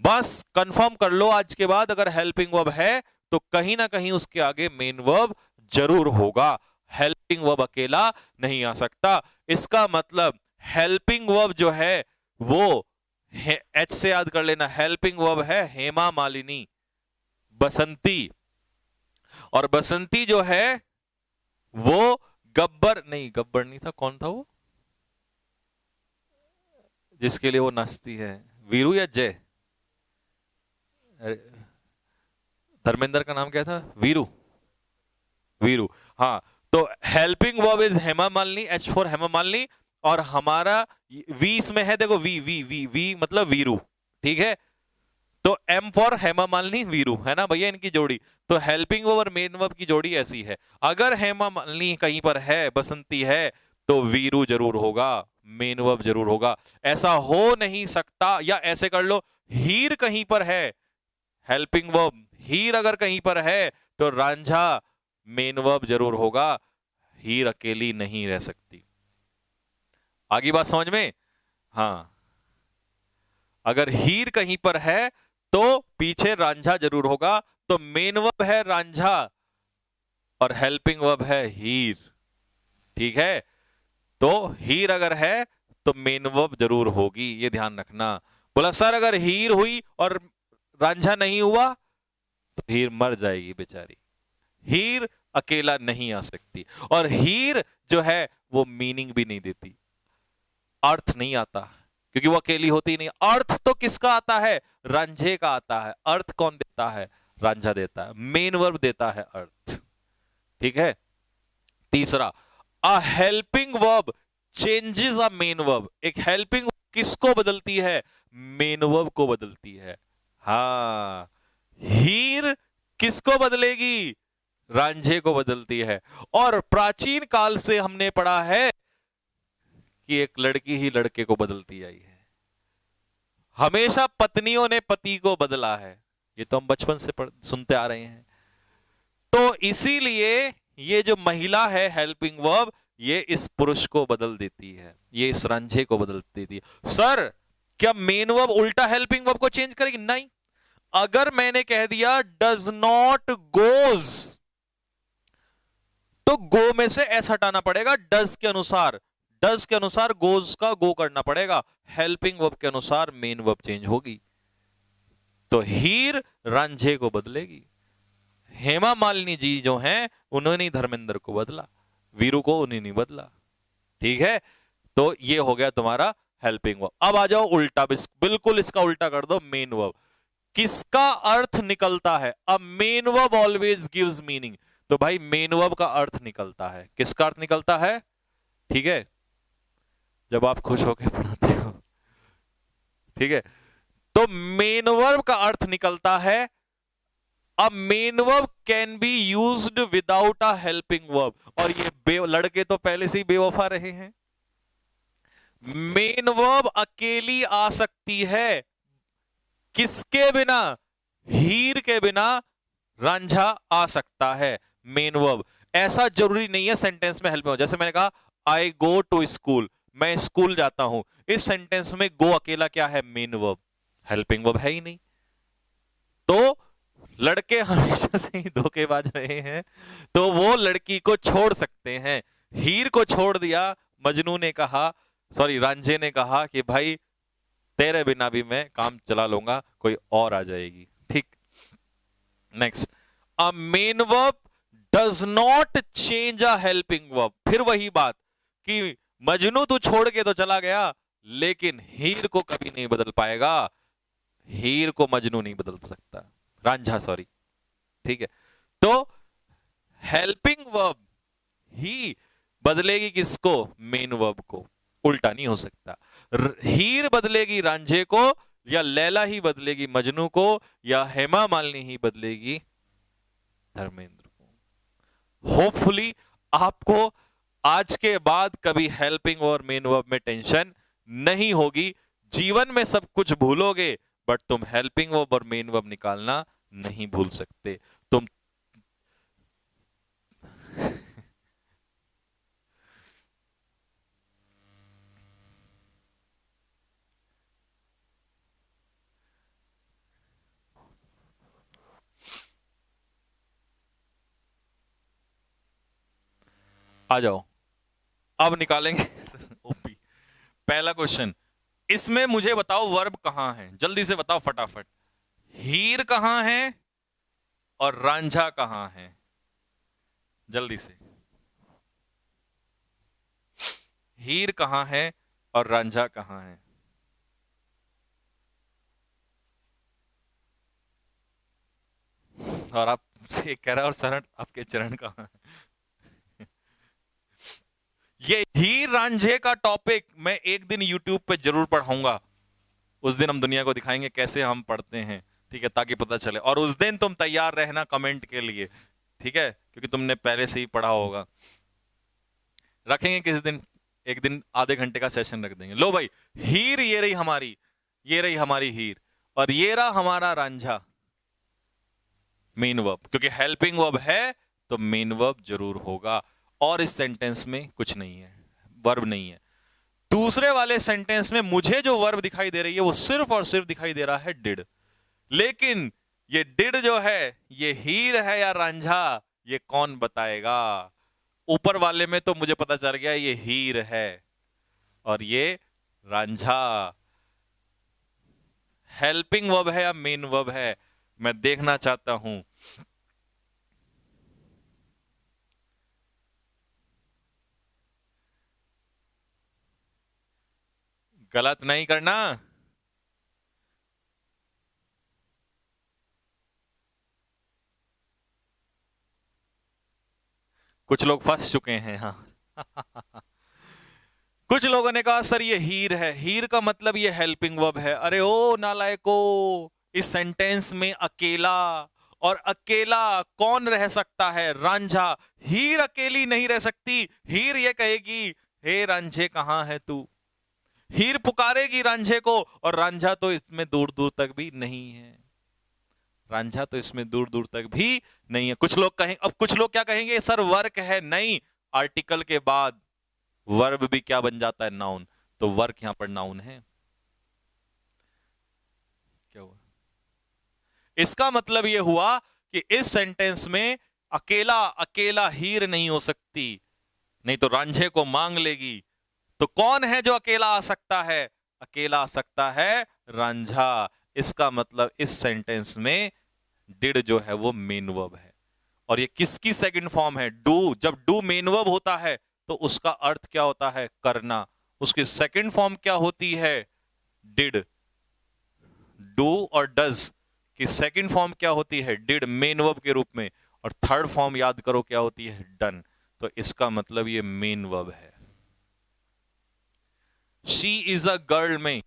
बस कंफर्म कर लो आज के बाद, अगर हेल्पिंग वर्ब है तो कहीं ना कहीं उसके आगे मेन वर्ब जरूर होगा। हेल्पिंग वर्ब अकेला नहीं आ सकता। इसका मतलब हेल्पिंग वर्ब जो है वो एच से याद कर लेना, हेल्पिंग वर्ब है हेमा मालिनी, बसंती, और बसंती जो है वो गब्बर नहीं, गब्बर नहीं था, कौन था वो जिसके लिए वो नाचती है, वीरू या जय, धर्मेंद्र का नाम क्या था, वीरू, वीरू, हाँ। तो helping verb is Hema Malini, H for Hema Malini, और हमारा वी इसमें है, देखो वी वी वी वी मतलब वीरू, ठीक है। तो एम फॉर हेमा मालिनी वीरू, है ना भैया इनकी जोड़ी। तो हेल्पिंग वर्ब और मेन वर्ब की जोड़ी ऐसी है। अगर हेमा मालिनी कहीं पर है, बसंती है, तो वीरू जरूर होगा, मेन वर्ब जरूर होगा। ऐसा हो नहीं सकता, या ऐसे कर लो, हीर कहीं पर है, हेल्पिंग वर्ब हीर अगर कहीं पर है तो रांझा मेन वर्ब जरूर होगा, हीर अकेली नहीं रह सकती। आगे बात समझ में? हाँ, अगर हीर कहीं पर है तो पीछे रांझा जरूर होगा। तो मेन वर्ब है रांझा और हेल्पिंग वर्ब है हीर, ठीक है। तो हीर अगर है तो मेन वर्ब जरूर होगी, ये ध्यान रखना। बोला सर अगर हीर हुई और रांझा नहीं हुआ तो हीर मर जाएगी बेचारी, हीर अकेला नहीं आ सकती। और हीर जो है वो मीनिंग भी नहीं देती, अर्थ नहीं आता, क्योंकि वो अकेली होती नहीं। अर्थ तो किसका आता है, रांझे का आता है। अर्थ कौन देता है, रांझा देता है, मेन वर्ब देता है अर्थ, ठीक है। तीसरा, a helping verb changes a main verb. एक हेल्पिंग वर्ब किसको बदलती है, मेन वर्ब को बदलती है। हाँ, हीर किसको बदलेगी, रांझे को बदलती है। और प्राचीन काल से हमने पढ़ा है कि एक लड़की ही लड़के को बदलती आई है, हमेशा पत्नियों ने पति को बदला है, ये तो हम बचपन से सुनते आ रहे हैं। तो इसीलिए ये जो महिला है हेल्पिंग वर्ब, ये इस पुरुष को बदल देती है, ये इस रांझे को बदल देती है। सर क्या मेन वर्ब उल्टा हेल्पिंग वर्ब को चेंज करेगी, नहीं। अगर मैंने कह दिया डज नॉट गोज, तो गो में से एस हटाना पड़ेगा डज के अनुसार, डज के अनुसार गोज का गो करना पड़ेगा, हेल्पिंग वर्ब के अनुसार मेन वर्ब चेंज होगी। तो हीर रांझे को बदलेगी। हेमा मालिनी जी जो हैं उन्होंने ही धर्मेंद्र को बदला, वीरू को उन्हें नहीं बदला। ठीक है, तो ये हो गया तुम्हारा हेल्पिंग वर्ब। अब आ जाओ उल्टा, बिल्कुल इसका उल्टा कर दो, मेन वर्ब। किसका अर्थ निकलता है? अब main verb always gives meaning, तो भाई मेन वर्ब का अर्थ निकलता है। किसका अर्थ निकलता है? ठीक है, जब आप खुश होकर पढ़ाते हो। ठीक है, तो मेन वर्ब का अर्थ निकलता है, अब main verb can be used without a helping verb. और ये लड़के तो पहले से ही बेवफा रहे हैं। मेन वर्ब अकेली आ सकती है, किसके बिना? हीर के बिना रांझा आ सकता है मेन वर्ब। ऐसा जरूरी नहीं है सेंटेंस में हेल्पिंग वर्ब। जैसे मैंने कहा आई गो टू स्कूल, मैं स्कूल जाता हूं, इस सेंटेंस में गो अकेला क्या है? मेन वर्ब, हेल्पिंग वर्ब है ही नहीं। तो लड़के हमेशा से ही धोखेबाज रहे हैं, तो वो लड़की को छोड़ सकते हैं। हीर को छोड़ दिया, मजनू ने कहा, सॉरी रांझे ने कहा कि भाई तेरे बिना भी मैं काम चला लूंगा, कोई और आ जाएगी। ठीक, next, a main verb does not change a helping verb. फिर वही बात कि मजनू तू छोड़ के तो चला गया, लेकिन हीर को कभी नहीं बदल पाएगा। हीर को मजनू नहीं बदल सकता, रांझा सॉरी। ठीक है, तो हेल्पिंग वर्ब ही बदलेगी किसको? मेन वर्ब को, उल्टा नहीं हो सकता। हीर बदलेगी रांझे को, या लैला ही बदलेगी मजनू को, या हेमा मालिनी ही बदलेगी धर्मेंद्र को। होपफुली आपको आज के बाद कभी हेल्पिंग और मेन वर्ब में टेंशन नहीं होगी। जीवन में सब कुछ भूलोगे, बट तुम हेल्पिंग वर्ब और मेन वर्ब निकालना नहीं भूल सकते। तुम आ जाओ, अब निकालेंगे ओपी। पहला क्वेश्चन, इसमें मुझे बताओ वर्ब कहां है, जल्दी से बताओ फटाफट। हीर कहां है और रांझा कहां है? जल्दी से, हीर कहां है और रांझा कहां है? और आप से कह रहा, और शरण आपके चरण कहां है? ये हीर रांझे का टॉपिक मैं एक दिन यूट्यूब पे जरूर पढ़ाऊंगा। उस दिन हम दुनिया को दिखाएंगे कैसे हम पढ़ते हैं, ठीक है, ताकि पता चले। और उस दिन तुम तैयार रहना कमेंट के लिए, ठीक है, क्योंकि तुमने पहले से ही पढ़ा होगा। रखेंगे किस दिन, एक दिन आधे घंटे का सेशन रख देंगे। लो भाई, हीर ये रही हमारी, ये रही हमारी हीर, और ये रहा हमारा रांझा। मेन वर्ब, क्योंकि हेल्पिंग वर्ब है तो मेन वर्ब जरूर होगा। और इस सेंटेंस में कुछ नहीं है, वर्ब नहीं है। दूसरे वाले सेंटेंस में मुझे जो वर्ब दिखाई दे रही है वो सिर्फ और सिर्फ दिखाई दे रहा है डिड। लेकिन ये डिड जो है ये हीर है या रांझा, ये कौन बताएगा? ऊपर वाले में तो मुझे पता चल गया ये हीर है और ये रांझा। हेल्पिंग वर्ब है या मेन वर्ब है, मैं देखना चाहता हूं। गलत नहीं करना। कुछ लोग फंस चुके हैं, हाँ। कुछ लोगों ने कहा सर ये हीर है, हीर का मतलब ये हेल्पिंग वर्ब है। अरे ओ नालायको, इस सेंटेंस में अकेला, और अकेला कौन रह सकता है? रांझा। हीर अकेली नहीं रह सकती। हीर ये कहेगी हे रांझे कहां है तू। हीर पुकारेगी रांझे को, और रांझा तो इसमें दूर दूर तक भी नहीं है। रांझा तो इसमें दूर दूर तक भी नहीं है। कुछ लोग कहें, अब कुछ लोग क्या कहेंगे, सर वर्क है। नहीं, आर्टिकल के बाद वर्ब भी क्या बन जाता है? नाउन। तो वर्क यहां पर नाउन है। क्या हुआ? इसका मतलब यह हुआ कि इस सेंटेंस में अकेला अकेला हीर नहीं हो सकती, नहीं तो रांझे को मांग लेगी। तो कौन है जो अकेला आ सकता है? अकेला आ सकता है रांझा। इसका मतलब इस सेंटेंस में डिड जो है वो मेन वर्ब है। और ये किसकी सेकंड फॉर्म है? डू। जब डू मेन वर्ब होता है तो उसका अर्थ क्या होता है? करना। उसकी सेकंड फॉर्म क्या होती है? डिड। डू और डज की सेकंड फॉर्म क्या होती है? डिड, मेन वर्ब के रूप में। और थर्ड फॉर्म याद करो क्या होती है? डन। तो इसका मतलब ये मेन वर्ब है। शी इज अ गर्ल में,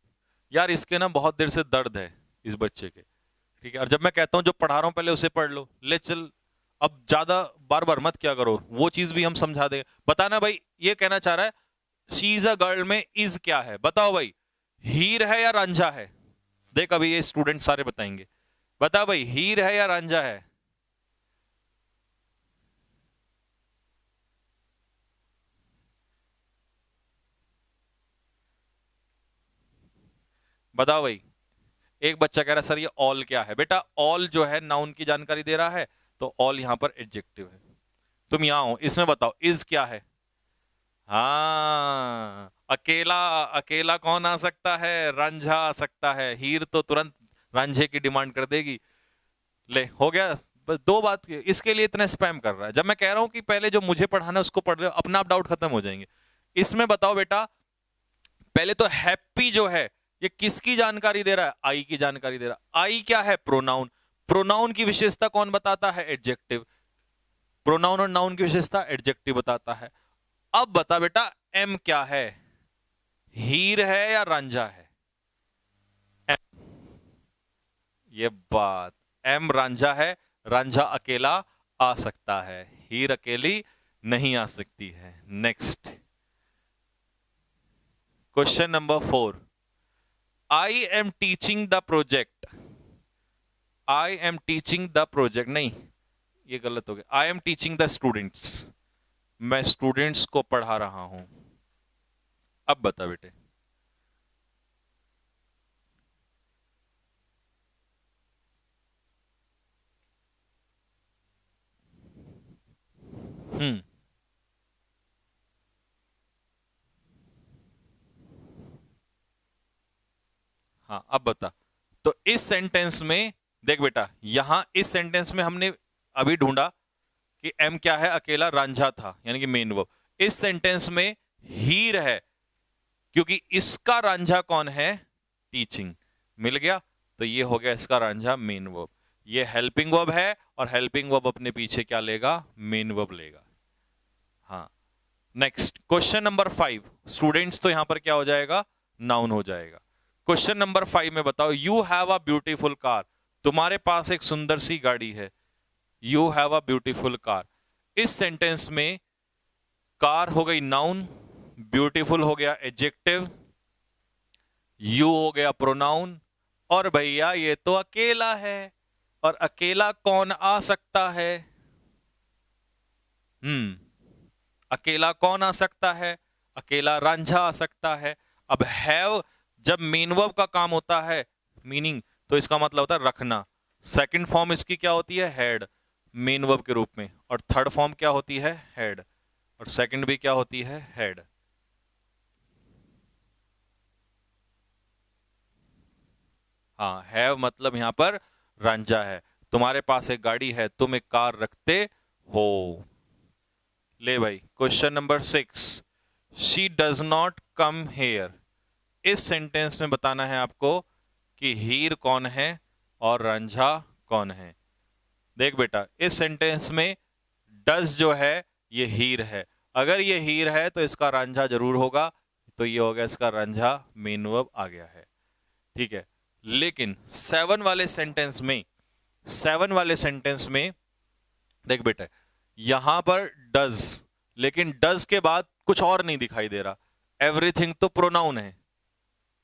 यार इसके ना बहुत देर से दर्द है इस बच्चे के, ठीक है। और जब मैं कहता हूं जो पढ़ा रहा हूं पहले उसे पढ़ लो, ले चल, अब ज्यादा बार बार मत क्या करो, वो चीज भी हम समझा देंगे। बताना भाई, ये कहना चाह रहा है शी इज अ गर्ल में इज क्या है? बताओ भाई, हीर है या रांझा है? देख अभी ये स्टूडेंट सारे बताएंगे। बता भाई, हीर है या रांझा है? बताओ भाई। एक बच्चा कह रहा है सर ये ऑल क्या है? बेटा ऑल जो है नाउन की जानकारी दे रहा है, तो ऑल यहां पर एडजेक्टिव है। तुम यहां हो, इसमें बताओ इज क्या है? हाँ, अकेला। अकेला कौन आ सकता है? रांझा आ सकता है। हीर तो तुरंत रांझे की डिमांड कर देगी। ले हो गया। बस दो बात, इसके लिए इतना स्पैम कर रहा है। जब मैं कह रहा हूं कि पहले जो मुझे पढ़ाना है उसको पढ़ रहे हो, अपना आप डाउट खत्म हो जाएंगे। इसमें बताओ बेटा, पहले तो हैप्पी जो है ये किसकी जानकारी दे रहा है? आई की जानकारी दे रहा है। आई क्या है? प्रोनाउन। प्रोनाउन की विशेषता कौन बताता है? एडजेक्टिव। प्रोनाउन और नाउन की विशेषता एडजेक्टिव बताता है। अब बता बेटा, एम क्या है? हीर है या रांझा है? एम। ये बात, एम रांझा है। रांझा अकेला आ सकता है, हीर अकेली नहीं आ सकती है। Next question number 4। I am teaching the project. I am teaching the project, नहीं ये गलत हो गया। I am teaching the students, मैं स्टूडेंट्स को पढ़ा रहा हूं। अब बता बेटे। हम्म। हाँ अब बता। तो इस सेंटेंस में देख बेटा, यहां इस सेंटेंस में हमने अभी ढूंढा कि एम क्या है? अकेला रांझा था, यानी कि मेन वर्ब। इस सेंटेंस में हीर है, क्योंकि इसका रांझा कौन है? टीचिंग। मिल गया। तो ये हो गया इसका रांझा मेन वर्ब। ये हेल्पिंग वर्ब है, और हेल्पिंग वर्ब अपने पीछे क्या लेगा? मेन वर्ब लेगा। हाँ। Next question number 5। स्टूडेंट्स तो यहां पर क्या हो जाएगा? नाउन हो जाएगा। क्वेश्चन नंबर 5 में बताओ, you have a beautiful car. तुम्हारे पास एक सुंदर सी गाड़ी है। You have a beautiful car. इस सेंटेंस में कार हो गई नाउन, ब्यूटीफुल हो गया एडजेक्टिव, यू हो गया प्रोनाउन, और भैया ये तो अकेला है। और अकेला कौन आ सकता है? अकेला कौन आ सकता है? अकेला रांझा आ सकता है। अब हैव जब मेन वर्ब का काम होता है, मीनिंग, तो इसका मतलब होता है रखना। सेकंड फॉर्म इसकी क्या होती है? हैड, मेन वर्ब के रूप में। और थर्ड फॉर्म क्या होती है? हैड। और सेकंड भी क्या होती है? हैड। हाँ, हैव मतलब यहां पर रांझा है। तुम्हारे पास एक गाड़ी है, तुम एक कार रखते हो। ले भाई question number 6। She does not come here. इस सेंटेंस में बताना है आपको कि हीर कौन है और रांझा कौन है। देख बेटा, इस सेंटेंस में डज जो है ये हीर है। अगर ये हीर है तो इसका रांझा जरूर होगा। तो ये हो गया इसका रांझा, मेन वर्ब आ गया है। ठीक है। लेकिन 7 वाले सेंटेंस में, 7 वाले सेंटेंस में देख बेटा, यहां पर डज, लेकिन डज के बाद कुछ और नहीं दिखाई दे रहा। एवरीथिंग तो प्रोनाउन है।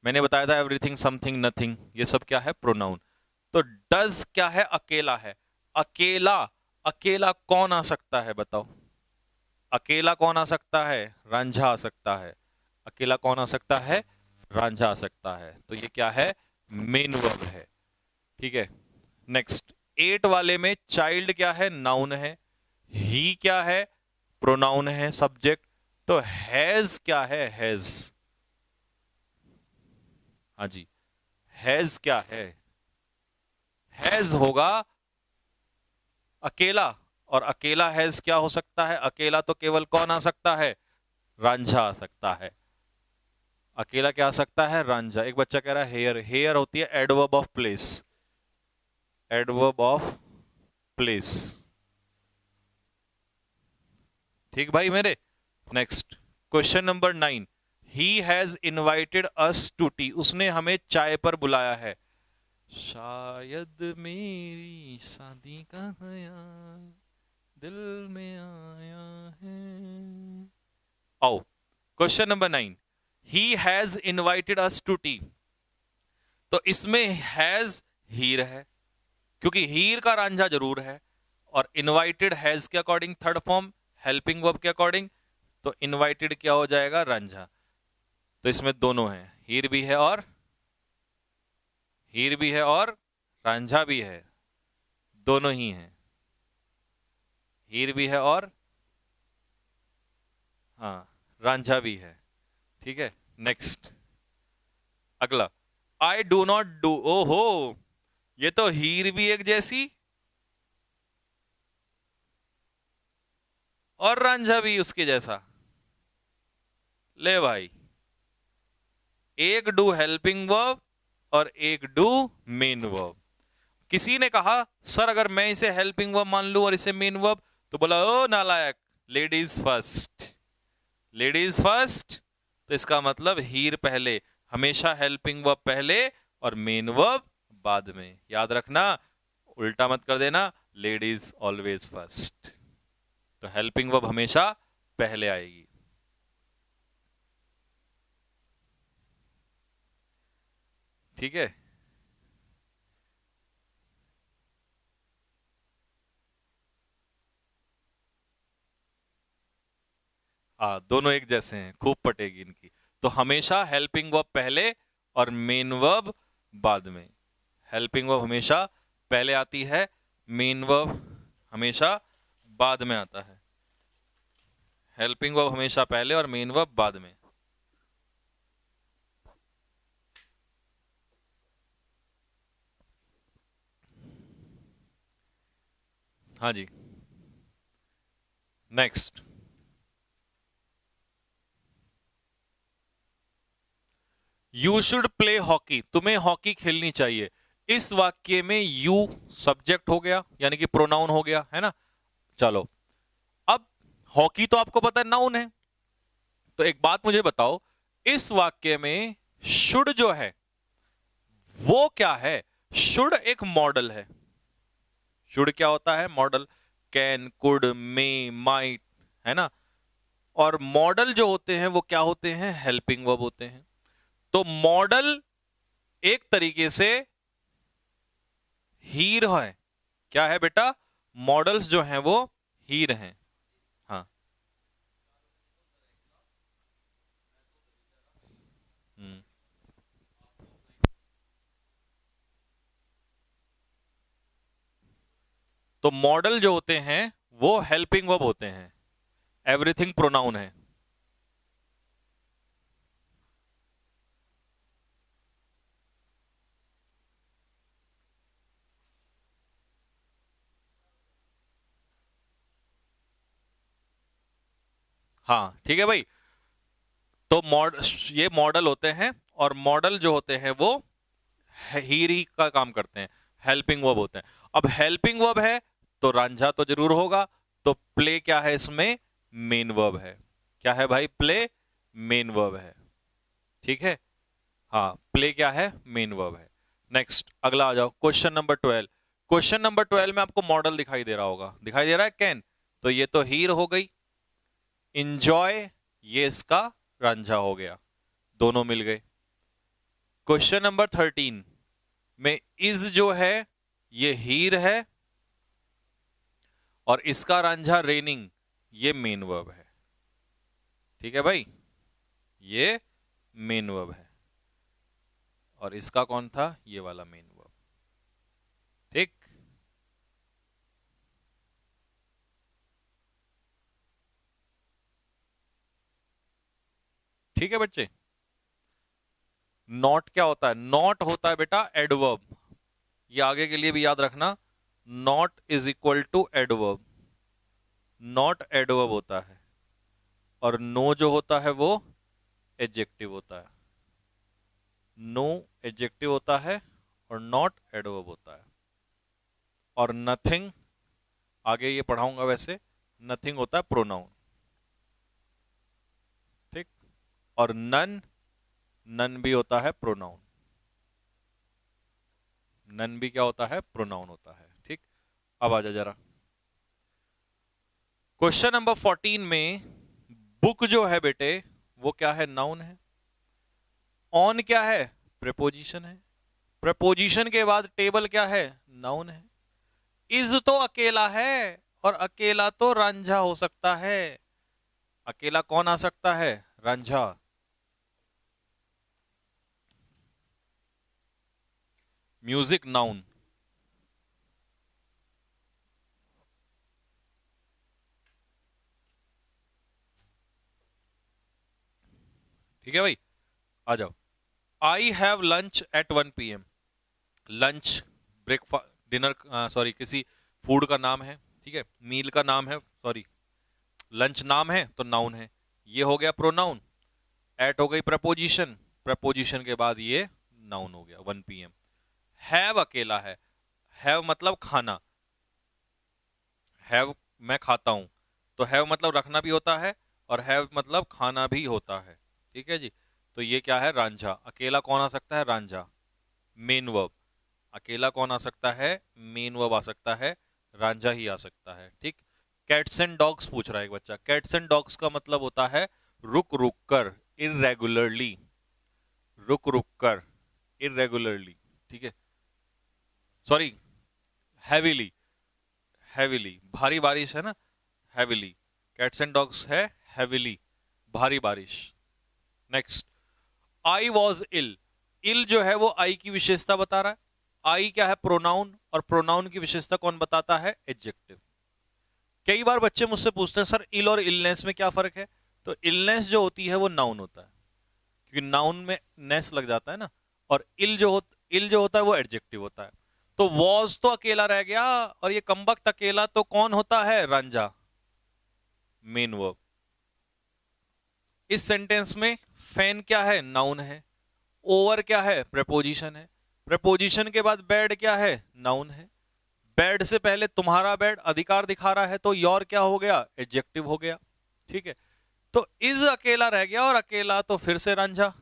मैंने बताया था एवरीथिंग, समथिंग, नथिंग, ये सब क्या है? प्रोनाउन। तो डज क्या है? अकेला है। अकेला, अकेला कौन आ सकता है बताओ? अकेला कौन आ सकता है? रांझा आ सकता है। अकेला कौन आ सकता है? रांझा आ सकता है। तो ये क्या है? मेन वर्ब है। ठीक है। नेक्स्ट 8 वाले में चाइल्ड क्या है? नाउन है। ही क्या है? प्रोनाउन है, सब्जेक्ट। तो हैज क्या है? हैज। हाँ जी, हैज क्या है? हैज होगा अकेला। और अकेला हैज क्या हो सकता है? अकेला तो केवल कौन आ सकता है? रांझा आ सकता है। अकेला क्या आ सकता है? रांझा। एक बच्चा कह रहा है हेयर। हेयर होती है adverb of place. Adverb of place. ठीक भाई मेरे। Next, question number 9। He has invited us to tea. उसने हमें चाय पर बुलाया है। शायद मेरी शादी का ख्याल दिल में आया है। आओ, question number 9। He has invited us to tea. तो इसमें हैज हीर है, क्योंकि हीर का रांझा जरूर है। और इनवाइटेड हैज के according third form, helping verb के अकॉर्डिंग, तो इनवाइटेड क्या हो जाएगा? रांझा। तो इसमें दोनों है, हीर भी है और रांझा भी है। दोनों ही हैं, हीर भी है और हाँ रांझा भी है। ठीक है, नेक्स्ट, अगला। I do not do. ओहो, ये तो हीर भी एक जैसी और रांझा भी उसके जैसा। ले भाई, एक डू हेल्पिंग वर्ब और एक डू मेन वर्ब। किसी ने कहा सर अगर मैं इसे हेल्पिंग वर्ब मान लूं और इसे मेन वर्ब, तो बोला ओ नालायक, लेडीज फर्स्ट। लेडीज फर्स्ट, तो इसका मतलब हीर पहले, हमेशा हेल्पिंग वर्ब पहले और मेन वर्ब बाद में। याद रखना, उल्टा मत कर देना, लेडीज ऑलवेज फर्स्ट। तो हेल्पिंग वर्ब हमेशा पहले आएगी। ठीक है, हाँ दोनों एक जैसे हैं, खूब पटेगी इनकी। तो हमेशा हेल्पिंग वर्ब पहले और मेन वर्ब बाद में। हेल्पिंग वर्ब हमेशा पहले आती है, मेन वर्ब हमेशा बाद में आता है। हेल्पिंग वर्ब हमेशा पहले और मेन वर्ब बाद में। हाँ जी, next. You should play hockey. तुम्हें हॉकी खेलनी चाहिए। इस वाक्य में यू सब्जेक्ट हो गया, यानी कि प्रोनाउन हो गया, है ना। चलो, अब हॉकी तो आपको पता है नाउन है। तो एक बात मुझे बताओ, इस वाक्य में शुड जो है वो क्या है? शुड एक मॉडल है। शुड क्या होता है? Model. Can, could, may, might, है ना। और मॉडल जो होते हैं वो क्या होते हैं? हेल्पिंग वर्ब होते हैं। तो मॉडल एक तरीके से हीर है। क्या है बेटा? मॉडल्स जो हैं वो हीर हैं। हाँ। हम्म। तो मॉडल जो होते हैं वो हेल्पिंग वर्ब होते हैं। एवरीथिंग प्रोनाउन है। हाँ ठीक है भाई। तो ये मॉडल होते हैं, और मॉडल जो होते हैं वो हीर ही का काम करते हैं, हेल्पिंग वर्ब होते हैं। अब हेल्पिंग वर्ब है तो रांझा तो जरूर होगा। तो प्ले क्या है इसमें? मेन वर्ब है। क्या है भाई? प्ले मेन वर्ब है। ठीक है, हाँ प्ले क्या है? मेन वर्ब है। नेक्स्ट, अगला आ जाओ, क्वेश्चन नंबर 12। क्वेश्चन नंबर 12 में आपको मॉडल दिखाई दे रहा होगा, दिखाई दे रहा है कैन। तो ये तो हीर हो गई। इंजॉय, ये इसका रांझा हो गया। दोनों मिल गए। क्वेश्चन नंबर 13 में इज जो है ये हीर है, और इसका रांझा रेनिंग, ये मेन वर्ब है। ठीक है भाई, ये मेन वर्ब है। और इसका कौन था? ये वाला मेन वर्ब। ठीक। ठीक है बच्चे। नॉट क्या होता है? नॉट होता है बेटा एडवर्ब। ये आगे के लिए भी याद रखना, not is equal to adverb. Not adverb होता है और नो जो होता है वो एडजेक्टिव होता है। नो एडजेक्टिव होता है और नॉट एडवर्ब होता है। और नथिंग, आगे ये पढ़ाऊंगा वैसे, नथिंग होता है प्रोनाउन। ठीक। और नन, नन भी होता है प्रोनाउन। नन भी क्या होता है? प्रोनाउन होता है। ठीक। अब आ जा जरा क्वेश्चन नंबर 14 में, बुक जो है बेटे वो क्या है? नाउन है। ऑन क्या है? प्रेपोजिशन है। प्रेपोजिशन के बाद टेबल क्या है? नाउन है। इज तो अकेला है और अकेला तो रांझा हो सकता है। अकेला कौन आ सकता है? रांझा। Music noun. ठीक है भाई, आ जाओ। I have lunch at 1 PM। Lunch, breakfast, dinner, sorry किसी फूड का नाम है। ठीक है, मील का नाम है, सॉरी लंच नाम है तो नाउन है। ये हो गया प्रोनाउन। एट हो गई प्रपोजिशन, प्रपोजिशन के बाद ये नाउन हो गया 1 PM। हैव अकेला है। हैव मतलब खाना। हैव मैं खाता हूं, तो हैव मतलब रखना भी होता है और हैव मतलब खाना भी होता है। ठीक है जी। तो ये क्या है? रांझा। अकेला कौन आ सकता है? रांझा। Main verb. अकेला कौन आ सकता है? मेन वर्ब आ सकता है, रांझा ही आ सकता है। ठीक। कैट्स एंड डॉग्स पूछ रहा है एक बच्चा। कैट्स एंड डॉग्स का मतलब होता है रुक रुक कर, इरेगुलरली। रुक रुक कर, इरेगुलरली। ठीक है, सॉरी, हैवीली। हैवीली भारी बारिश है ना, हैवीली। कैट्स एंड डॉग्स है हैवीली, भारी बारिश। Next, I was ill. इल जो है वो आई की विशेषता बता रहा है। आई क्या है? प्रोनाउन, और प्रोनाउन की विशेषता कौन बताता है? एडजेक्टिव। कई बार बच्चे मुझसे पूछते हैं सर इल और इलनेस में क्या फर्क है? तो इलनेस जो होती है वो नाउन होता है, क्योंकि नाउन में नेस लग जाता है ना। और इल जो होता है वो एडजेक्टिव होता है। तो वॉज तो अकेला रह गया, और ये कमबख्त अकेला तो कौन होता है? Ranjha, main verb. इस सेंटेंस में फैन क्या है? नाउन है। ओवर क्या है? प्रेपोजिशन है। प्रेपोजिशन के बाद बेड क्या है? नाउन है। बेड से पहले तुम्हारा बेड अधिकार दिखा रहा है, तो योर क्या हो गया? एडजेक्टिव हो गया। ठीक है, तो इज अकेला रह गया, और अकेला तो फिर से रांझा।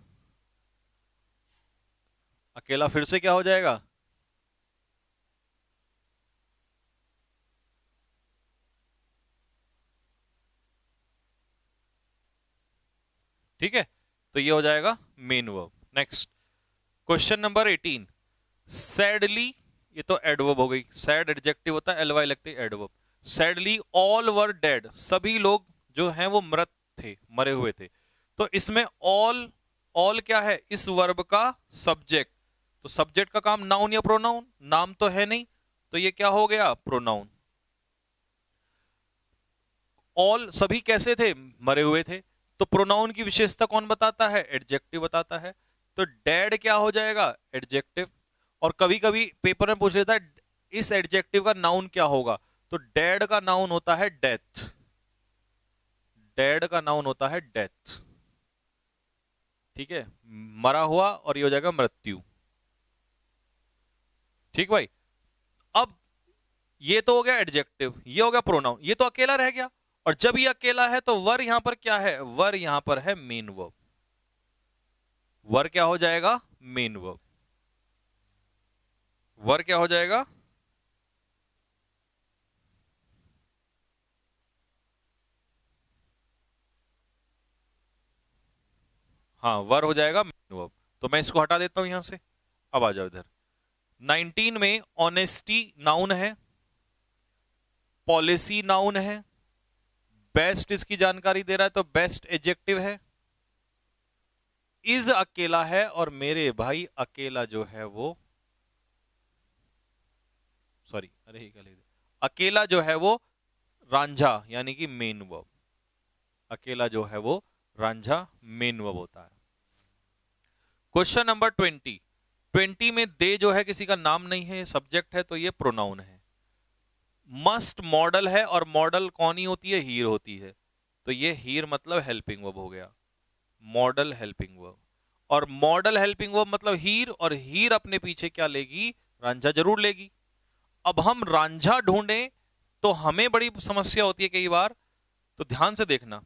अकेला फिर से क्या हो जाएगा? ठीक है, तो ये हो जाएगा main verb. Next, question number 18, sadly, ये तो एडवर्ब हो गई। सैड एडजेक्टिव होता है, एलवाई लगती है adverb. Sadly all were dead, सभी लोग जो हैं वो मृत थे, मरे हुए थे। तो इसमें ऑल, ऑल क्या है? इस वर्ब का सब्जेक्ट। तो सब्जेक्ट का काम नाउन या प्रोनाउन? नाम तो है नहीं, तो ये क्या हो गया? प्रोनाउन। ऑल सभी कैसे थे? मरे हुए थे। तो प्रोनाउन की विशेषता कौन बताता है? एडजेक्टिव बताता है। तो डेड क्या हो जाएगा? एडजेक्टिव। और कभी कभी पेपर में पूछ लेता है इस एडजेक्टिव का नाउन क्या होगा, तो डेड का नाउन होता है डेथ। डेड का नाउन होता है डेथ। ठीक है, मरा हुआ, और ये हो जाएगा मृत्यु। ठीक भाई। अब ये तो हो गया एडजेक्टिव, ये हो गया प्रोनाउन, ये तो अकेला रह गया। और जब ये अकेला है तो वर यहां पर क्या है? वर यहां पर है मेन वर्ब। वर क्या हो जाएगा? Main verb. वर क्या हो जाएगा? हाँ, वर हो जाएगा मेन वर्ब। तो मैं इसको हटा देता हूं यहां से। अब आ जाओ इधर। 19 में ऑनेस्टी नाउन है, पॉलिसी नाउन है, बेस्ट इसकी जानकारी दे रहा है तो बेस्ट एडजेक्टिव है। इज अकेला है, और मेरे भाई अकेला जो है वो, सॉरी अरे क्या लिख दिया? अकेला जो है वो रांझा, यानी कि मेन वर्ब। अकेला जो है वो रांझा मेन वर्ब होता है। क्वेश्चन नंबर 20 में दे जो है किसी का नाम नहीं है, सब्जेक्ट है, तो ये प्रोनाउन है। मस्ट मॉडल है, और मॉडल कौन ही होती है? हीर होती है। तो ये हीर मतलब हेल्पिंग वर्ब हो गया, मॉडल हेल्पिंग वर्ब। और मॉडल हेल्पिंग वर्ब मतलब हीर, और हीर अपने पीछे क्या लेगी? रांझा जरूर लेगी। अब हम रांझा ढूंढें तो हमें बड़ी समस्या होती है कई बार, तो ध्यान से देखना।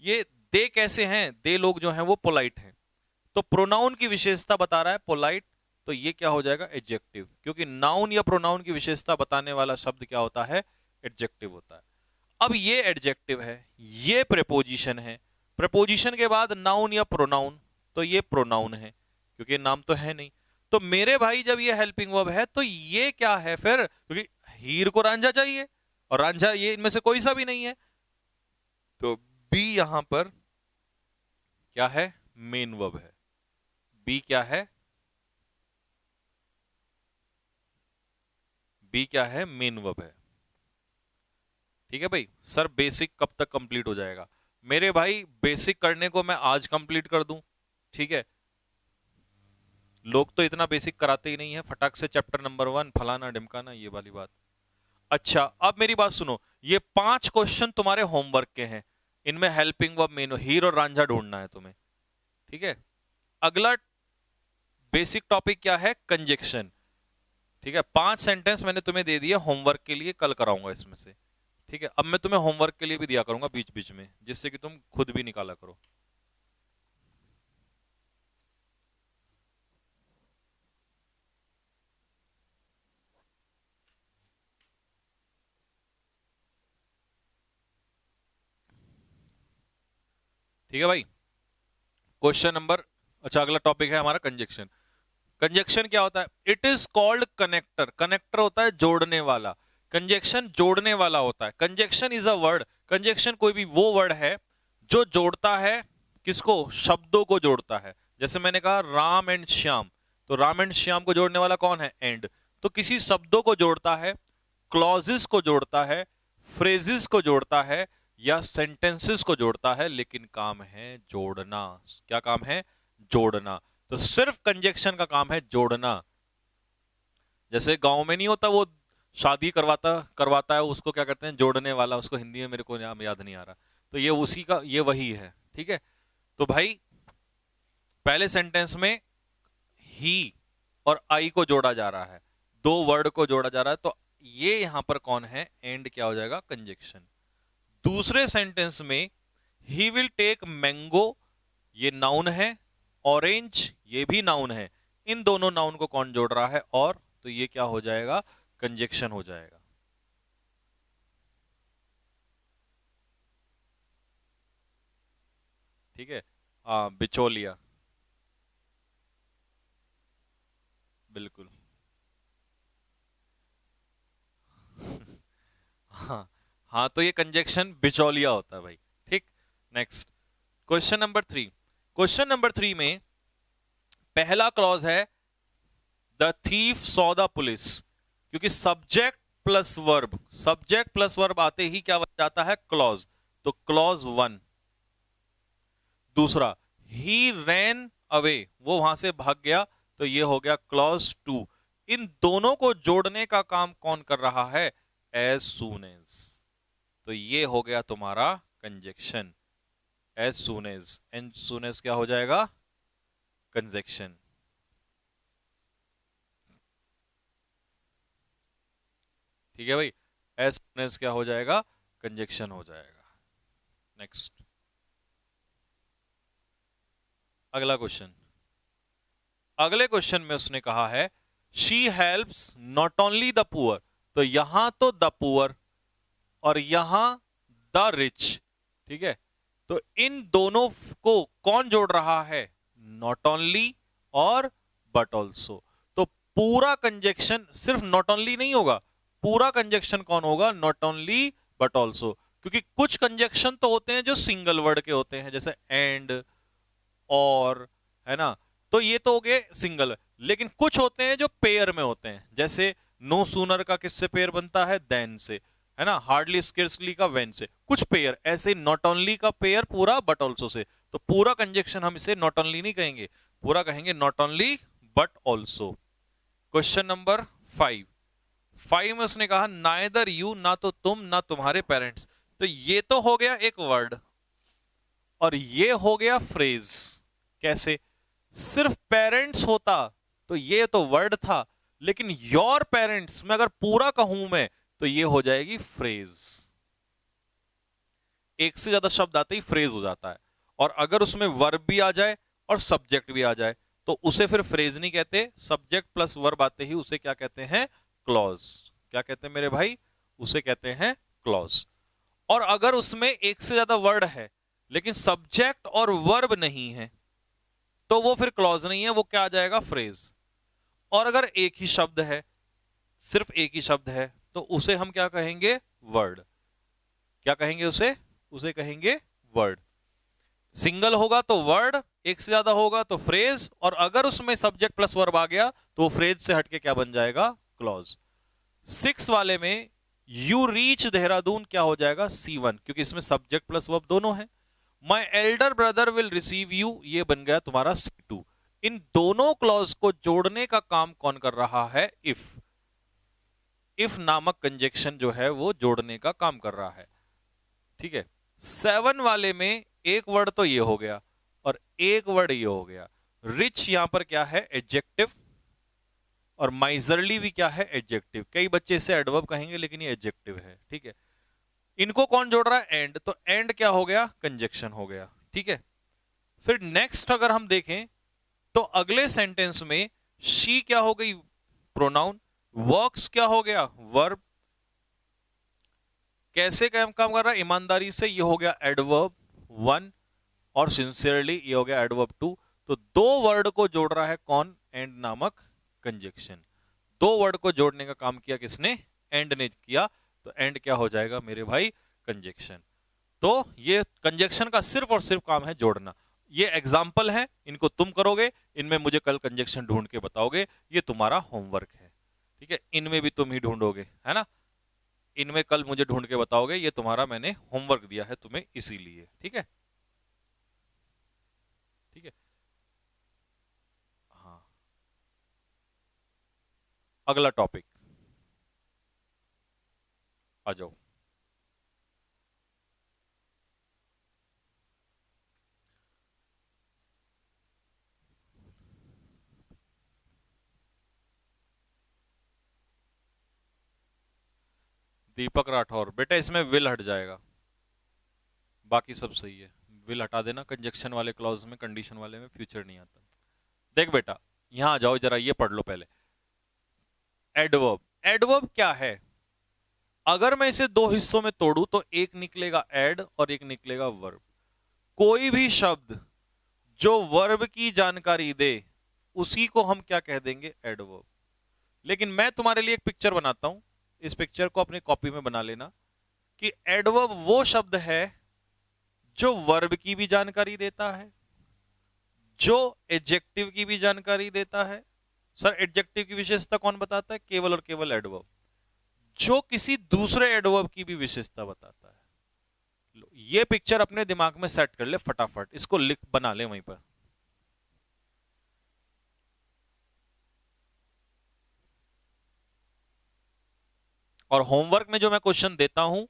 ये दे कैसे हैं? दे लोग जो हैं वो पोलाइट हैं, तो प्रोनाउन की विशेषता बता रहा है पोलाइट, तो ये क्या हो जाएगा? एडजेक्टिव, क्योंकि नाउन या प्रोनाउन की विशेषता बताने वाला शब्द क्या होता है? एडजेक्टिव होता है। अब ये एडजेक्टिव है, ये प्रेपोजिशन है, प्रेपोजिशन के बाद नाउन या प्रोनाउन, तो ये प्रोनाउन है, क्योंकि नाम तो है नहीं। तो मेरे भाई जब ये हेल्पिंग वर्ब है तो ये क्या है फिर? क्योंकि हीर को रांझा चाहिए, और रांझा ये इनमें से कोई सा भी नहीं है, तो बी यहां पर क्या है? मेन वर्ब है। बी क्या है? बी क्या है? मेन वर्ब है। ठीक है भाई। सर बेसिक कब तक कंप्लीट हो जाएगा? मेरे भाई बेसिक करने को मैं आज कंप्लीट कर दूं, ठीक है? लोग तो इतना बेसिक कराते ही नहीं है, फटाक से चैप्टर नंबर 1 फलाना ढिमकाना, ये वाली बात। अच्छा, अब मेरी बात सुनो, ये 5 क्वेश्चन तुम्हारे होमवर्क के हैं, इनमें हेल्पिंग वर्ब, मेन, हीर और रांझा ढूंढना है तुम्हें, ठीक है? अगला बेसिक टॉपिक क्या है? कंजक्शन। ठीक है, 5 सेंटेंस मैंने तुम्हें दे दिया होमवर्क के लिए, कल कराऊंगा इसमें से, ठीक है? अब मैं तुम्हें होमवर्क के लिए भी दिया करूंगा बीच बीच में, जिससे कि तुम खुद भी निकाला करो। ठीक है भाई। क्वेश्चन नंबर, अच्छा अगला टॉपिक है हमारा कंजक्शन। कंजक्शन क्या होता है? It is called connector. Connector होता है जोड़ने वाला, कंजक्शन जोड़ने वाला होता है। Conjunction is a word, conjunction कोई भी वो वर्ड है जो जोड़ता है किसको? शब्दों को जोड़ता है। जैसे मैंने कहा राम एंड श्याम, तो राम एंड श्याम को जोड़ने वाला कौन है? एंड। तो किसी शब्दों को जोड़ता है, क्लॉजेस को जोड़ता है, फ्रेजेस को जोड़ता है, या सेंटेंसेस को जोड़ता है, लेकिन काम है जोड़ना। क्या काम है? जोड़ना। तो सिर्फ कंजक्शन का काम है जोड़ना। जैसे गांव में नहीं होता वो शादी करवाता करवाता है, उसको क्या करते हैं? जोड़ने वाला। उसको हिंदी में मेरे को नाम याद नहीं आ रहा, तो ये उसी का, ये वही है, ठीक है? तो भाई पहले सेंटेंस में ही और आई को जोड़ा जा रहा है, दो वर्ड को जोड़ा जा रहा है, तो ये यहां पर कौन है? एंड क्या हो जाएगा? कंजक्शन। दूसरे सेंटेंस में ही विल टेक मैंगो, ये नाउन है, ऑरेंज ये भी नाउन है, इन दोनों नाउन को कौन जोड़ रहा है? और, तो ये क्या हो जाएगा? कंजक्शन हो जाएगा। ठीक है, बिचौलिया, बिल्कुल। हाँ हाँ, तो ये कंजक्शन बिचौलिया होता है भाई, ठीक। Next, question number 3। Question number 3 में पहला क्लॉज है the thief saw the police, क्योंकि subject plus verb, subject plus verb आते ही क्या बन जाता है? क्लॉज। तो क्लॉज 1। दूसरा, ही रैन अवे, वो वहां से भाग गया, तो ये हो गया क्लॉज 2। इन दोनों को जोड़ने का काम कौन कर रहा है? As soon as. तो ये हो गया तुम्हारा conjunction, as soon as. As soon as क्या हो जाएगा? कंजक्शन। ठीक है भाई, एज सून एज क्या हो जाएगा? कंजक्शन हो जाएगा। नेक्स्ट, अगला क्वेश्चन। अगले क्वेश्चन में उसने कहा है she helps not only the poor, तो यहां तो द पुअर और यहां द रिच, ठीक है? तो इन दोनों को कौन जोड़ रहा है? नॉट ओनली और बट ऑल्सो। तो पूरा कंजक्शन सिर्फ नॉट ओनली नहीं होगा, पूरा कंजक्शन कौन होगा? Not only but also. क्योंकि कुछ कंजक्शन तो होते हैं जो सिंगल वर्ड के होते हैं, जैसे एंड, और, है ना? तो ये तो हो गए सिंगल। लेकिन कुछ होते हैं जो पेयर में होते हैं, जैसे नो सूनर का किससे पेयर बनता है? देन से, है ना? हार्डली स्केर्सली का वेन से। कुछ पेयर ऐसे, नॉट ओनली का पेयर पूरा बट ऑल्सो से। तो पूरा कंजक्शन हम इसे नॉट ओनली नहीं कहेंगे, पूरा कहेंगे not only but also. Question number 5 में उसने कहा नाइदर यू, ना तो तुम ना तुम्हारे पेरेंट्स। तो ये तो हो गया एक वर्ड और ये हो गया फ्रेज। कैसे? सिर्फ पेरेंट्स होता तो ये तो वर्ड था, लेकिन योर पेरेंट्स में अगर पूरा कहूं मैं तो ये हो जाएगी फ्रेज। एक से ज्यादा शब्द आते ही फ्रेज हो जाता है, और अगर उसमें वर्ब भी आ जाए और सब्जेक्ट भी आ जाए तो उसे फिर फ्रेज नहीं कहते, सब्जेक्ट प्लस वर्ब आते ही उसे क्या कहते हैं? क्लॉज। क्या कहते हैं मेरे भाई? उसे कहते हैं क्लॉज। और अगर उसमें एक से ज्यादा वर्ड है लेकिन सब्जेक्ट और वर्ब नहीं है तो वो फिर क्लॉज नहीं है, वो क्या आ जाएगा? फ्रेज। और अगर एक ही शब्द है, सिर्फ एक ही शब्द है, तो उसे हम क्या कहेंगे? वर्ड। क्या कहेंगे उसे? उसे कहेंगे वर्ड। सिंगल होगा तो वर्ड, एक से ज्यादा होगा तो फ्रेज, और अगर उसमें सब्जेक्ट प्लस वर्ब आ गया तो फ्रेज से हटके क्या बन जाएगा? क्लॉज। 6 वाले में यू रीच देहरादून क्या हो जाएगा? C1, क्योंकि इसमें सब्जेक्ट प्लस वर्ब दोनों है। My elder brother will receive you, ये बन गया तुम्हारा C2। इन दोनों क्लॉज को जोड़ने का काम कौन कर रहा है? इफ नामक कंजक्शन जो है वो जोड़ने का काम कर रहा है। ठीक है। 7 वाले में एक वर्ड तो ये हो गया और एक वर्ड ये हो गया। रिच यहां पर क्या है? एडजेक्टिव, और माइजरली भी क्या है? एडजेक्टिव। कई बच्चे इसे एडवर्ब कहेंगे लेकिन ये एडजेक्टिव है। ठीक है। इनको कौन जोड़ रहा है? एंड। तो एंड क्या हो गया? कंजक्शन हो गया। ठीक है। फिर नेक्स्ट अगर हम देखें तो अगले सेंटेंस में शी क्या हो गई? प्रोनाउन। वर्क्स क्या हो गया? वर्ब। कैसे काम कर रहा है? ईमानदारी से, ये हो गया एडवर्ब 1, और सिंसियरली ये हो गया एडवर्ब 2। तो दो वर्ड को जोड़ रहा है कौन? एंड नामक कंजक्शन। दो वर्ड को जोड़ने का काम किया किसने? एंड ने किया। तो एंड क्या हो जाएगा मेरे भाई? कंजक्शन। तो ये कंजक्शन का सिर्फ और सिर्फ काम है जोड़ना। ये एग्जाम्पल है, इनको तुम करोगे, इनमें मुझे कल कंजक्शन ढूंढ के बताओगे, ये तुम्हारा होमवर्क है। ठीक है। इनमें भी तुम ही ढूंढोगे, है ना? इनमें कल मुझे ढूंढ के बताओगे, ये तुम्हारा मैंने होमवर्क दिया है तुम्हें इसीलिए। ठीक है। ठीक है। हाँ, अगला टॉपिक आ जाओ। दीपक राठौर, बेटा इसमें विल हट जाएगा, बाकी सब सही है। विल हटा देना कंजक्शन वाले क्लॉज में, कंडीशन वाले में फ्यूचर नहीं आता। देख बेटा, यहां आ जाओ जरा, ये पढ़ लो पहले। एडवर्ब। एडवर्ब क्या है? अगर मैं इसे दो हिस्सों में तोड़ू तो एक निकलेगा एड और एक निकलेगा वर्ब। कोई भी शब्द जो वर्ब की जानकारी दे उसी को हम क्या कह देंगे? एडवर्ब। लेकिन मैं तुम्हारे लिए एक पिक्चर बनाता हूं, इस पिक्चर को अपनी कॉपी में बना लेना, कि एडवर्ब वो शब्द है जो वर्ब की भी जानकारी देता है, जो एडजेक्टिव की भी जानकारी देता है। सर एडजेक्टिव की विशेषता कौन बताता है? केवल और केवल एडवर्ब। जो किसी दूसरे एडवर्ब की भी विशेषता बताता है। लो, ये पिक्चर अपने दिमाग में सेट कर ले फटाफट, इसको लिख बना ले वहीं पर। और होमवर्क में जो मैं क्वेश्चन देता हूं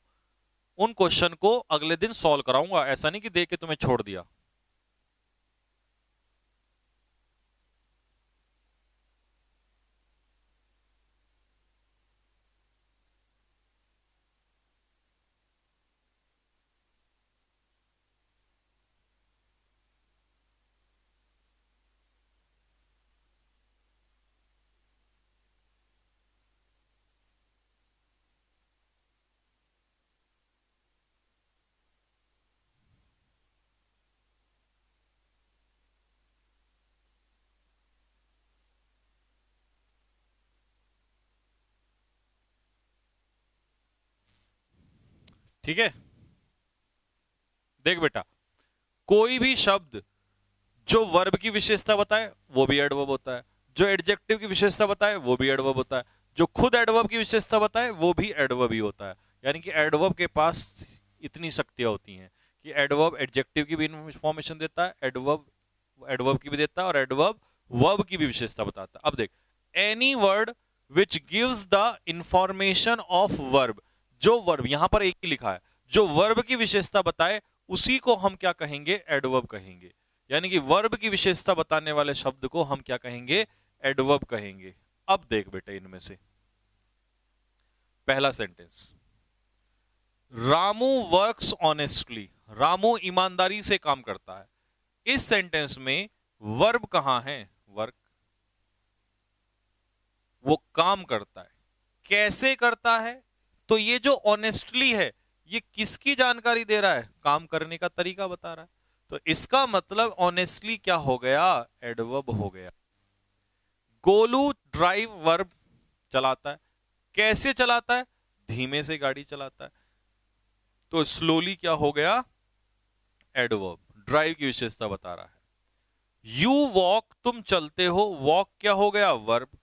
उन क्वेश्चन को अगले दिन सॉल्व कराऊंगा, ऐसा नहीं कि दे के तुम्हें छोड़ दिया। ठीक है। देख बेटा, कोई भी शब्द जो वर्ब की विशेषता बताए वो भी एडवर्ब होता है, जो एडजेक्टिव की विशेषता बताए वो भी एडवर्ब होता है, जो खुद एडवर्ब की विशेषता बताए वो भी एडवर्ब ही होता है। यानी कि एडवर्ब के पास इतनी शक्तियां होती हैं कि एडवर्ब एडजेक्टिव की भी इंफॉर्मेशन देता है, एडवर्ब एडवर्ब की भी देता है, और एडवर्ब वर्ब की भी विशेषता बताता है। अब देख, any word which gives the information of verb, जो वर्ब यहां पर एक ही लिखा है, जो वर्ब की विशेषता बताए उसी को हम क्या कहेंगे, एडवर्ब कहेंगे। यानी कि वर्ब की विशेषता बताने वाले शब्द को हम क्या कहेंगे, एडवर्ब कहेंगे। अब देख बेटे, इनमें से पहला sentence, Ramu works honestly, Ramu ईमानदारी से काम करता है। इस सेंटेंस में वर्ब कहां है, वर्क, वो काम करता है। कैसे करता है, तो ये जो ऑनेस्टली है ये किसकी जानकारी दे रहा है, काम करने का तरीका बता रहा है। तो इसका मतलब ऑनेस्टली क्या हो गया, एडवर्ब हो गया। गोलू ड्राइव वर्ब, चलाता है। कैसे चलाता है, धीमे से गाड़ी चलाता है। तो स्लोली क्या हो गया, एडवर्ब, ड्राइव की विशेषता बता रहा है। यू वॉक, तुम चलते हो, वॉक क्या हो गया, वर्ब।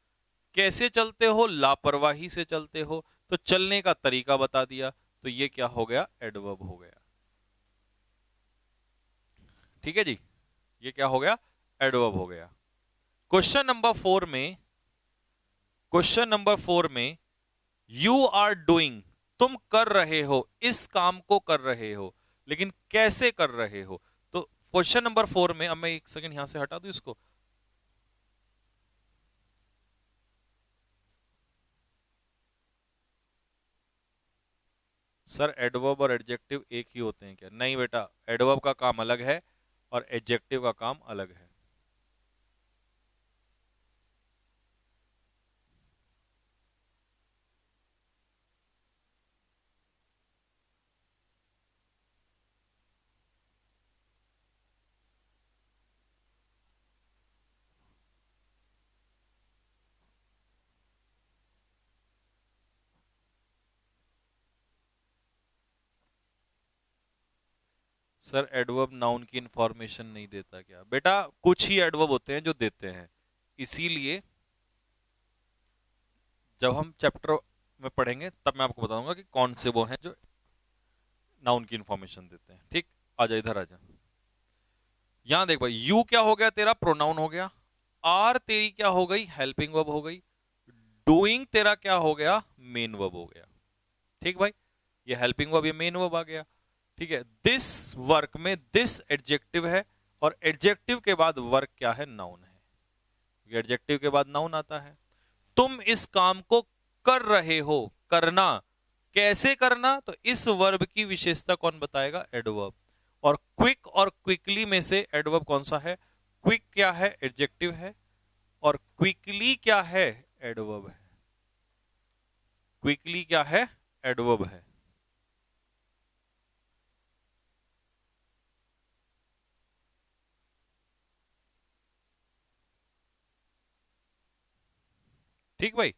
कैसे चलते हो, लापरवाही से चलते हो, तो चलने का तरीका बता दिया, तो ये क्या हो गया, एडवर्ब हो गया। ठीक है जी, ये क्या हो गया, एडवर्ब हो गया। क्वेश्चन नंबर 4 में, क्वेश्चन नंबर 4 में यू आर डूइंग, तुम कर रहे हो, इस काम को कर रहे हो, लेकिन कैसे कर रहे हो। तो क्वेश्चन नंबर 4 में, अब मैं एक सेकंड यहां से हटा दूं इसको, सर एडवर्ब और एडजेक्टिव एक ही होते हैं क्या, नहीं बेटा, एडवर्ब का काम अलग है और एडजेक्टिव का काम अलग है। सर एडवर्ब नाउन की इंफॉर्मेशन नहीं देता क्या, बेटा कुछ ही एडवर्ब होते हैं जो देते हैं, इसीलिए जब हम चैप्टर में पढ़ेंगे तब मैं आपको बताऊंगा कि कौन से वो हैं जो नाउन की इंफॉर्मेशन देते हैं। ठीक, आजा इधर आजा, यहां देख भाई, यू क्या हो गया तेरा, प्रोनाउन हो गया। आर तेरी क्या हो गई, हेल्पिंग वर्ब हो गई। डूइंग तेरा क्या हो गया, मेन वर्ब हो गया। ठीक भाई, ये हेल्पिंग वर्ब, ये मेन वर्ब आ गया। ठीक है, दिस वर्क में दिस एडजेक्टिव है, और एडजेक्टिव के बाद वर्क क्या है, नाउन है। एडजेक्टिव के बाद नाउन आता है। तुम इस काम को कर रहे हो, करना, कैसे करना, तो इस वर्ब की विशेषता कौन बताएगा, एडवर्ब। और क्विक और क्विकली में से एडवर्ब कौन सा है, क्विक क्या है, एडजेक्टिव है, और क्विकली क्या है, एडवर्ब है। क्विकली क्या है, एडवर्ब है। ठीक भाई,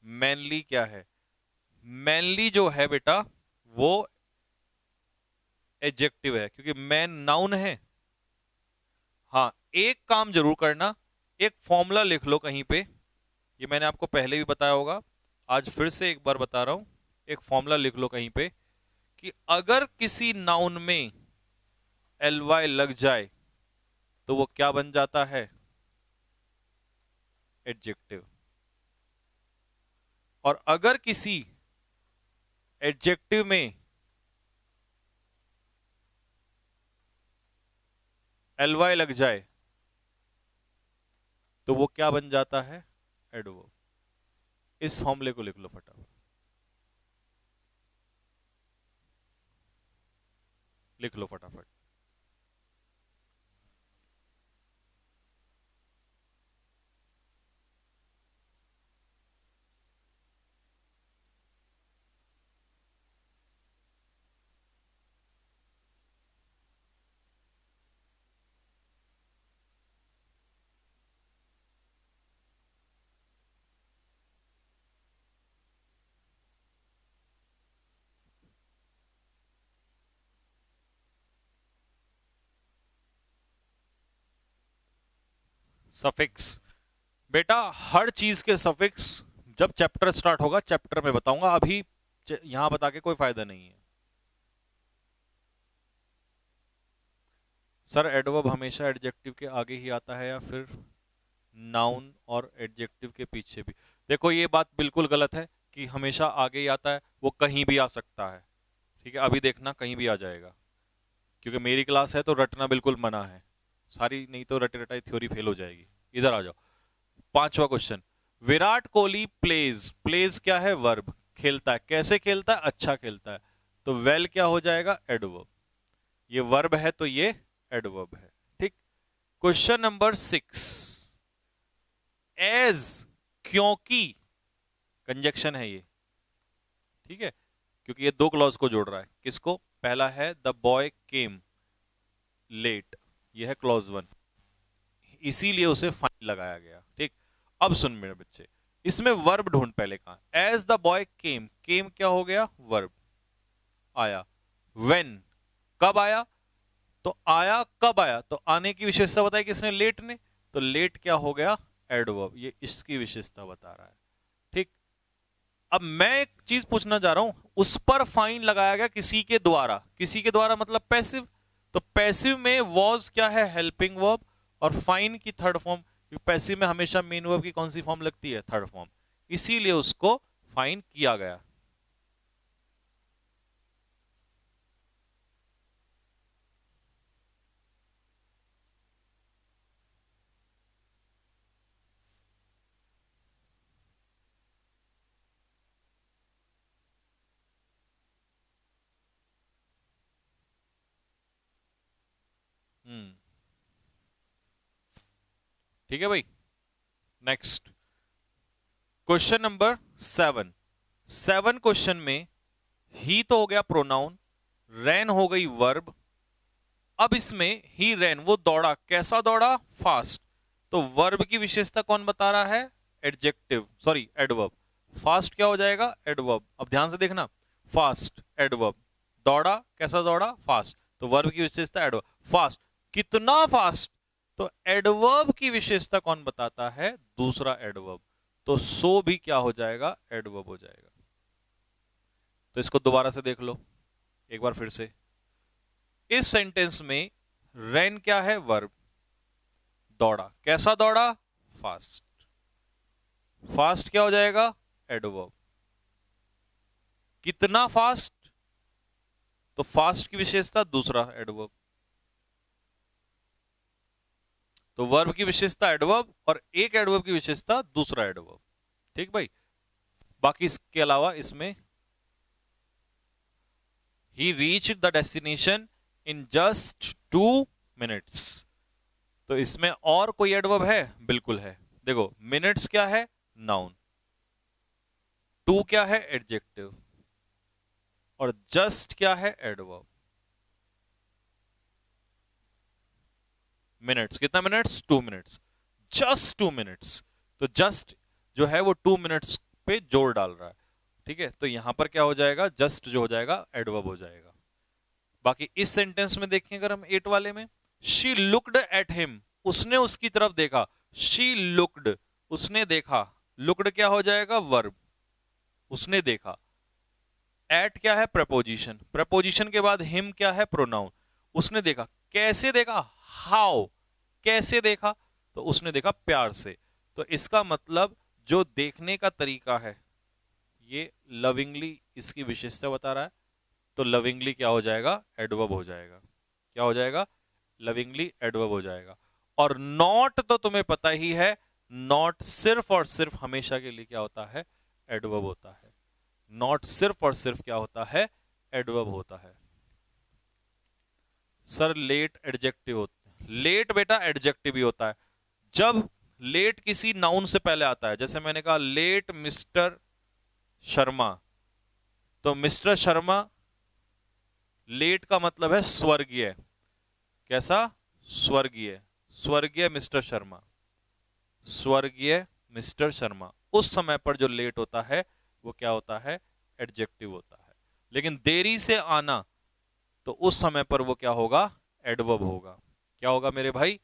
मैनली क्या है, मैनली जो है बेटा वो एडजेक्टिव है, क्योंकि मैन नाउन है। हाँ, एक काम जरूर करना, एक फॉर्मूला लिख लो कहीं पे, ये मैंने आपको पहले भी बताया होगा, आज फिर से एक बार बता रहा हूं। एक फॉर्मूला लिख लो कहीं पे कि अगर किसी नाउन में एल वाई लग जाए तो वो क्या बन जाता है, एडजेक्टिव। और अगर किसी एडजेक्टिव में एल वाई लग जाए तो वो क्या बन जाता है, एडवर्ब। इस फॉर्मूले को लिख लो फटाफट, लिख लो फटाफट। सफिक्स, बेटा हर चीज के सफिक्स जब चैप्टर स्टार्ट होगा, चैप्टर में बताऊंगा, अभी यहां बता के कोई फायदा नहीं है। सर एडवर्ब हमेशा एडजेक्टिव के आगे ही आता है या फिर नाउन और एडजेक्टिव के पीछे भी? देखो ये बात बिल्कुल गलत है कि हमेशा आगे ही आता है, वो कहीं भी आ सकता है। ठीक है, अभी देखना कहीं भी आ जाएगा, क्योंकि मेरी क्लास है तो रटना बिल्कुल मना है सारी, नहीं तो रटे रटाई थ्योरी फेल हो जाएगी। इधर आ जाओ, पांचवा question. Virat Kohli plays, plays क्या है? वर्ब। खेलता है, कैसे खेलता है? अच्छा खेलता है। तो वेल क्या हो जाएगा? एडवर्ब। ये वर्ब है तो ये एडवर्ब है। ठीक। क्वेश्चन नंबर 6, एज, क्योंकि, कंजक्शन है ये। ठीक है, क्योंकि ये दो क्लॉज को जोड़ रहा है। किसको? पहला है द बॉय केम लेट, ये है क्लॉज 1, इसीलिए उसे फाइन लगाया गया। ठीक। अब सुन मेरे बच्चे, इसमें वर्ब ढूंढ पहले। कहां? एज द बॉय केम, केम क्या हो गया? वर्ब। आया। व्हेन, कब आया? तो आया कब आया? तो आने की विशेषता बताई किसने? लेट ने। तो लेट क्या हो गया? एडवर्ब। ये इसकी विशेषता बता रहा है। ठीक। अब मैं एक चीज पूछना जा रहा हूं, उस पर फाइन लगाया गया किसी के द्वारा, किसी के द्वारा मतलब पैसिव। तो पैसिव में वॉज क्या है? Helping verb. और फाइन की थर्ड फॉर्म, पैसिव में हमेशा मेन वर्ब की कौन सी फॉर्म लगती है? Third form. इसीलिए उसको फाइन किया गया। हम्म, ठीक है भाई। Next question number 7। 7 क्वेश्चन में ही तो हो गया प्रोनाउन, रैन हो गई वर्ब। अब इसमें ही रैन, वो दौड़ा, कैसा दौड़ा? फास्ट। तो वर्ब की विशेषता कौन बता रहा है? Adjective, sorry adverb. फास्ट क्या हो जाएगा? एडवर्ब। अब ध्यान से देखना, फास्ट एडवर्ब, दौड़ा कैसा दौड़ा? फास्ट। तो वर्ब की विशेषता एडवर्ब। फास्ट, कितना फास्ट? तो एडवर्ब की विशेषता कौन बताता है? दूसरा एडवर्ब। तो सो भी क्या हो जाएगा? एडवर्ब हो जाएगा। तो इसको दोबारा से देख लो एक बार फिर से। इस सेंटेंस में रैन क्या है? वर्ब। दौड़ा, कैसा दौड़ा? फास्ट। फास्ट क्या हो जाएगा? एडवर्ब। कितना फास्ट? तो फास्ट की विशेषता दूसरा एडवर्ब। तो वर्ब की विशेषता एडवर्ब और एक एडवर्ब की विशेषता दूसरा एडवर्ब। ठीक भाई। बाकी इसके अलावा इसमें ही reached the destination in just 2 minutes. तो इसमें और कोई एडवर्ब है? बिल्कुल है। देखो, मिनट्स क्या है? नाउन। 2 क्या है? एडजेक्टिव। और जस्ट क्या है? एडवर्ब। मिनट्स, कितना मिनट्स? 2 मिनट्स। Just 2 minutes. तो जस्ट जो है वो 2 मिनट्स पे जोर डाल रहा है। ठीक है, तो यहां पर क्या हो जाएगा? जस्ट जो हो जाएगा एडवर्ब हो जाएगा। बाकी इस सेंटेंस में देखें अगर हम 8 वाले में, शी लुक्ड एट हिम, उसने उसकी तरफ देखा। शी लुक्ड, उसने देखा। लुक्ड क्या हो जाएगा? वर्ब। उसने देखा। एट क्या है? प्रपोजिशन। प्रपोजिशन के बाद हिम क्या है? प्रोनाउन। उसने देखा, कैसे देखा? हाउ, कैसे देखा? तो उसने देखा प्यार से। तो इसका मतलब जो देखने का तरीका है ये लविंगली इसकी विशेषता बता रहा है। तो लविंगली क्या हो जाएगा? एडवर्ब हो जाएगा। क्या हो जाएगा? लविंगली एडवर्ब हो जाएगा। और नॉट तो तुम्हें पता ही है, नॉट सिर्फ और सिर्फ हमेशा के लिए क्या होता है? एडवर्ब होता है। नॉट सिर्फ और सिर्फ क्या होता है? एडवर्ब होता है। सर लेट एडजेक्टिव होता है? लेट बेटा एडजेक्टिव ही होता है जब लेट किसी नाउन से पहले आता है। जैसे मैंने कहा लेट मिस्टर शर्मा, तो मिस्टर शर्मा, लेट का मतलब है स्वर्गीय। कैसा? स्वर्गीय। स्वर्गीय मिस्टर शर्मा, स्वर्गीय मिस्टर शर्मा। उस समय पर जो लेट होता है वो क्या होता है? एडजेक्टिव होता है। लेकिन देरी से आना, तो उस समय पर वो क्या होगा? एडवर्ब होगा। क्या होगा मेरे भाई?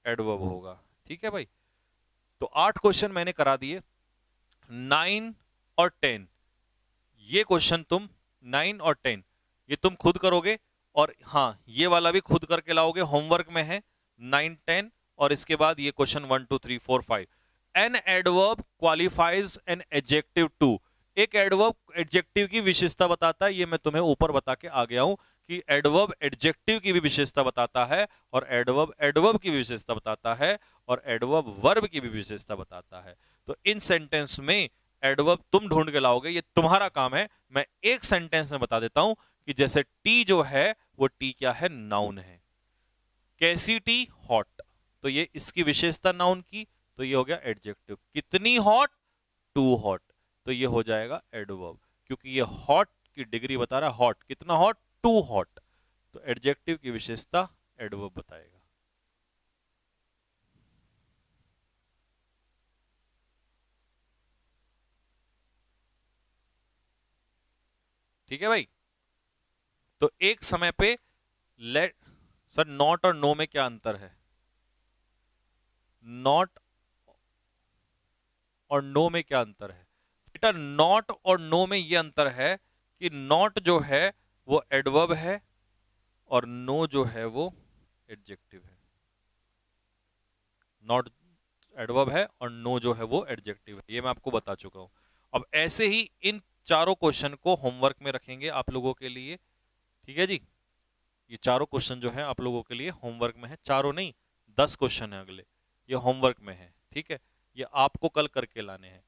एडवर्ब होगा। ठीक है भाई। तो 8 क्वेश्चन मैंने करा दिए। 9 और 10 ये क्वेश्चन तुम 9 और 10 ये तुम खुद करोगे, और हाँ ये वाला भी खुद करके लाओगे, होमवर्क में है 9, 10, और इसके बाद ये question 1, 2, 3, 4, 5। An adverb qualifies an adjective too. एक एडवर्ब एडजेक्टिव की विशेषता बताता है, ये मैं तुम्हें ऊपर बता के आ गया हूं कि एडवर्ब एडजेक्टिव की भी विशेषता बताता है, और एडवर्ब एडवर्ब की भी विशेषता बताता है, और एडवर्ब वर्ब की भी विशेषता बताता है। तो इन सेंटेंस में एडवर्ब तुम ढूंढ के लाओगे, ये तुम्हारा काम है। मैं एक सेंटेंस में बता देता हूं कि जैसे टी जो है वो टी क्या है, नाउन है। कैसी टी, हॉट, तो ये इसकी विशेषता नाउन की, तो ये हो गया एडजेक्टिव। कितनी हॉट, टू हॉट, तो ये हो जाएगा एडवर्ब, क्योंकि ये हॉट की डिग्री बता रहा है, हॉट कितना हॉट, टू हॉट, तो एडजेक्टिव की विशेषता एडवर्ब बताएगा। ठीक है भाई। तो एक समय पे लेट, सर नॉट और नो में क्या अंतर है? नॉट और नो में क्या अंतर है बेटा? नॉट और नो में ये अंतर है कि नॉट जो है वो एडवर्ब है, और नो जो है वो एडजेक्टिव है। नॉट एडवर्ब है और नो जो है वो एडजेक्टिव है, ये मैं आपको बता चुका हूं। अब ऐसे ही इन चारों क्वेश्चन को होमवर्क में रखेंगे आप लोगों के लिए। ठीक है जी, ये चारों क्वेश्चन जो है आप लोगों के लिए होमवर्क में है, चारों नहीं 10 क्वेश्चन है अगले, ये होमवर्क में है। ठीक है, ये आपको कल करके लाने हैं।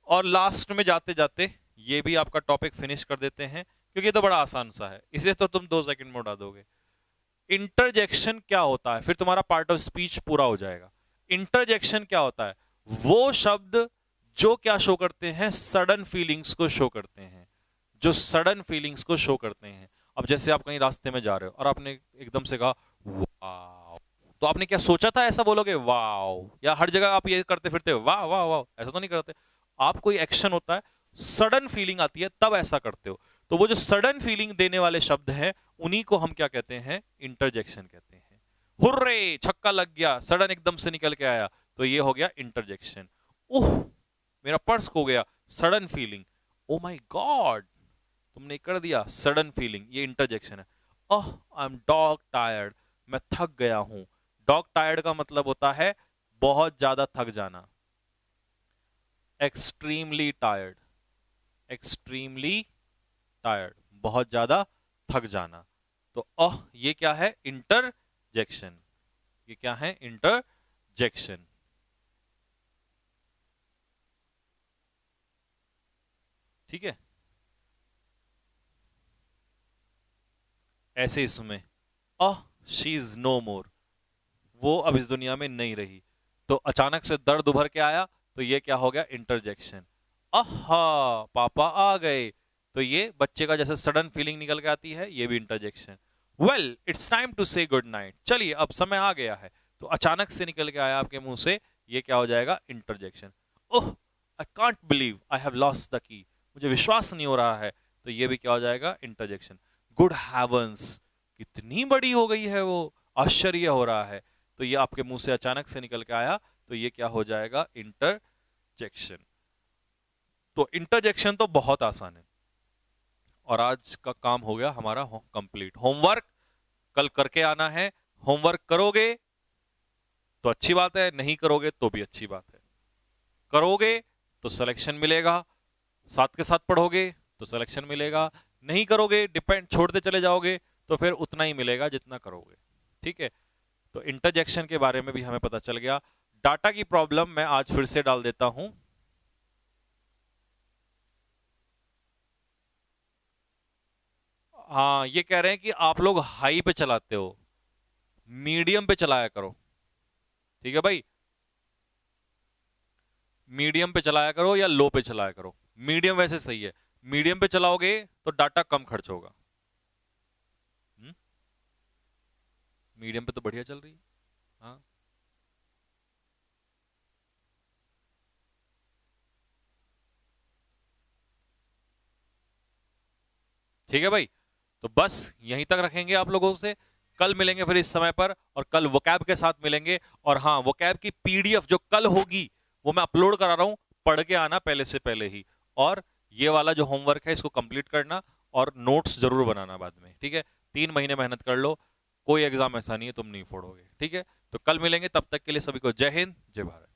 और लास्ट में जाते जाते ये भी आपका टॉपिक फिनिश कर देते हैं, क्योंकि ये तो बड़ा आसान सा है, इसे तो तुम 2 सेकंड में उड़ा दोगे। इंटरजेक्शन क्या होता है, फिर तुम्हारा पार्ट ऑफ स्पीच पूरा हो जाएगा। इंटरजेक्शन क्या होता है? वो शब्द जो क्या शो करते हैं, सडन फीलिंग्स को शो करते हैं, जो सडन फीलिंग्स को शो करते हैं। अब जैसे आप कहीं रास्ते में जा रहे हो और आपने एकदम से कहा वाव, तो आपने क्या सोचा था ऐसा बोलोगे वाव? या हर जगह आप ये करते फिरते वाह वाह वाह, ऐसा तो नहीं करते। आप कोई एक्शन होता है, सडन फीलिंग आती है, तब ऐसा करते हो। तो वो जो सडन फीलिंग देने वाले शब्द हैं उन्हीं को हम क्या कहते हैं, इंटरजेक्शन कहते हैं। हुर्रे, छक्का लग गया, सडन एकदम से निकल के आया, तो ये हो गया इंटरजेक्शन। ओह मेरा पर्स खो गया, sudden feeling. Oh my God, तुमने कर दिया, सडन फीलिंग, ये इंटरजेक्शन है। ओह आई एम डॉग टायर्ड, मैं थक गया हूं। डॉग टायर्ड का मतलब होता है बहुत ज्यादा थक जाना, एक्सट्रीमली टायर्ड, एक्सट्रीमली टायर्ड, बहुत ज्यादा थक जाना। तो ये क्या है, इंटरजेक्शन। ये क्या है, इंटरजेक्शन। ठीक है, ऐसे इसमें शी इज नो मोर, वो अब इस दुनिया में नहीं रही, तो अचानक से दर्द उभर के आया, तो ये क्या हो गया, इंटरजेक्शन। आहा पापा आ गए, तो ये बच्चे का जैसे सडन फीलिंग निकल के आती है, ये भी interjection. Well it's time to say good night, चलिए अब समय आ गया है, तो अचानक से निकल के आया आपके मुंह से, ये क्या हो जाएगा, interjection. Oh I can't believe I have lost the key, मुझे विश्वास नहीं हो रहा है, तो ये भी क्या हो जाएगा, इंटरजेक्शन। गुड हेवंस, कितनी बड़ी हो गई है वो, आश्चर्य हो रहा है, तो ये आपके मुंह से अचानक से निकल के आया, तो ये क्या हो जाएगा, इंटरजेक्शन। तो इंटरजेक्शन तो बहुत आसान है, और आज का काम हो गया हमारा कंप्लीट। होमवर्क कल करके आना है, होमवर्क करोगे तो अच्छी बात है, नहीं करोगे तो भी अच्छी बात है। करोगे तो सिलेक्शन मिलेगा, साथ के साथ पढ़ोगे तो सिलेक्शन मिलेगा, नहीं करोगे डिपेंड छोड़ते चले जाओगे तो फिर उतना ही मिलेगा जितना करोगे। ठीक है, तो इंटरजेक्शन के बारे में भी हमें पता चल गया। डाटा की प्रॉब्लम मैं आज फिर से डाल देता हूं। हाँ ये कह रहे हैं कि आप लोग हाई पे चलाते हो, मीडियम पे चलाया करो। ठीक है भाई, मीडियम पे चलाया करो या लो पे चलाया करो, मीडियम वैसे सही है, मीडियम पे चलाओगे तो डाटा कम खर्च होगा। मीडियम पे तो बढ़िया चल रही है। हाँ ठीक है भाई, तो बस यहीं तक रखेंगे आप लोगों से, कल मिलेंगे फिर इस समय पर, और कल वोकैब के साथ मिलेंगे। और हाँ वोकैब की पीडीएफ जो कल होगी वो मैं अपलोड करा रहा हूं, पढ़ के आना पहले से पहले ही। और ये वाला जो होमवर्क है इसको कंप्लीट करना और नोट्स जरूर बनाना बाद में, ठीक है। 3 महीने मेहनत कर लो, कोई एग्जाम ऐसा नहीं है तुम नहीं फोड़ोगे, ठीक है। तो कल मिलेंगे, तब तक के लिए सभी को जय हिंद जय भारत।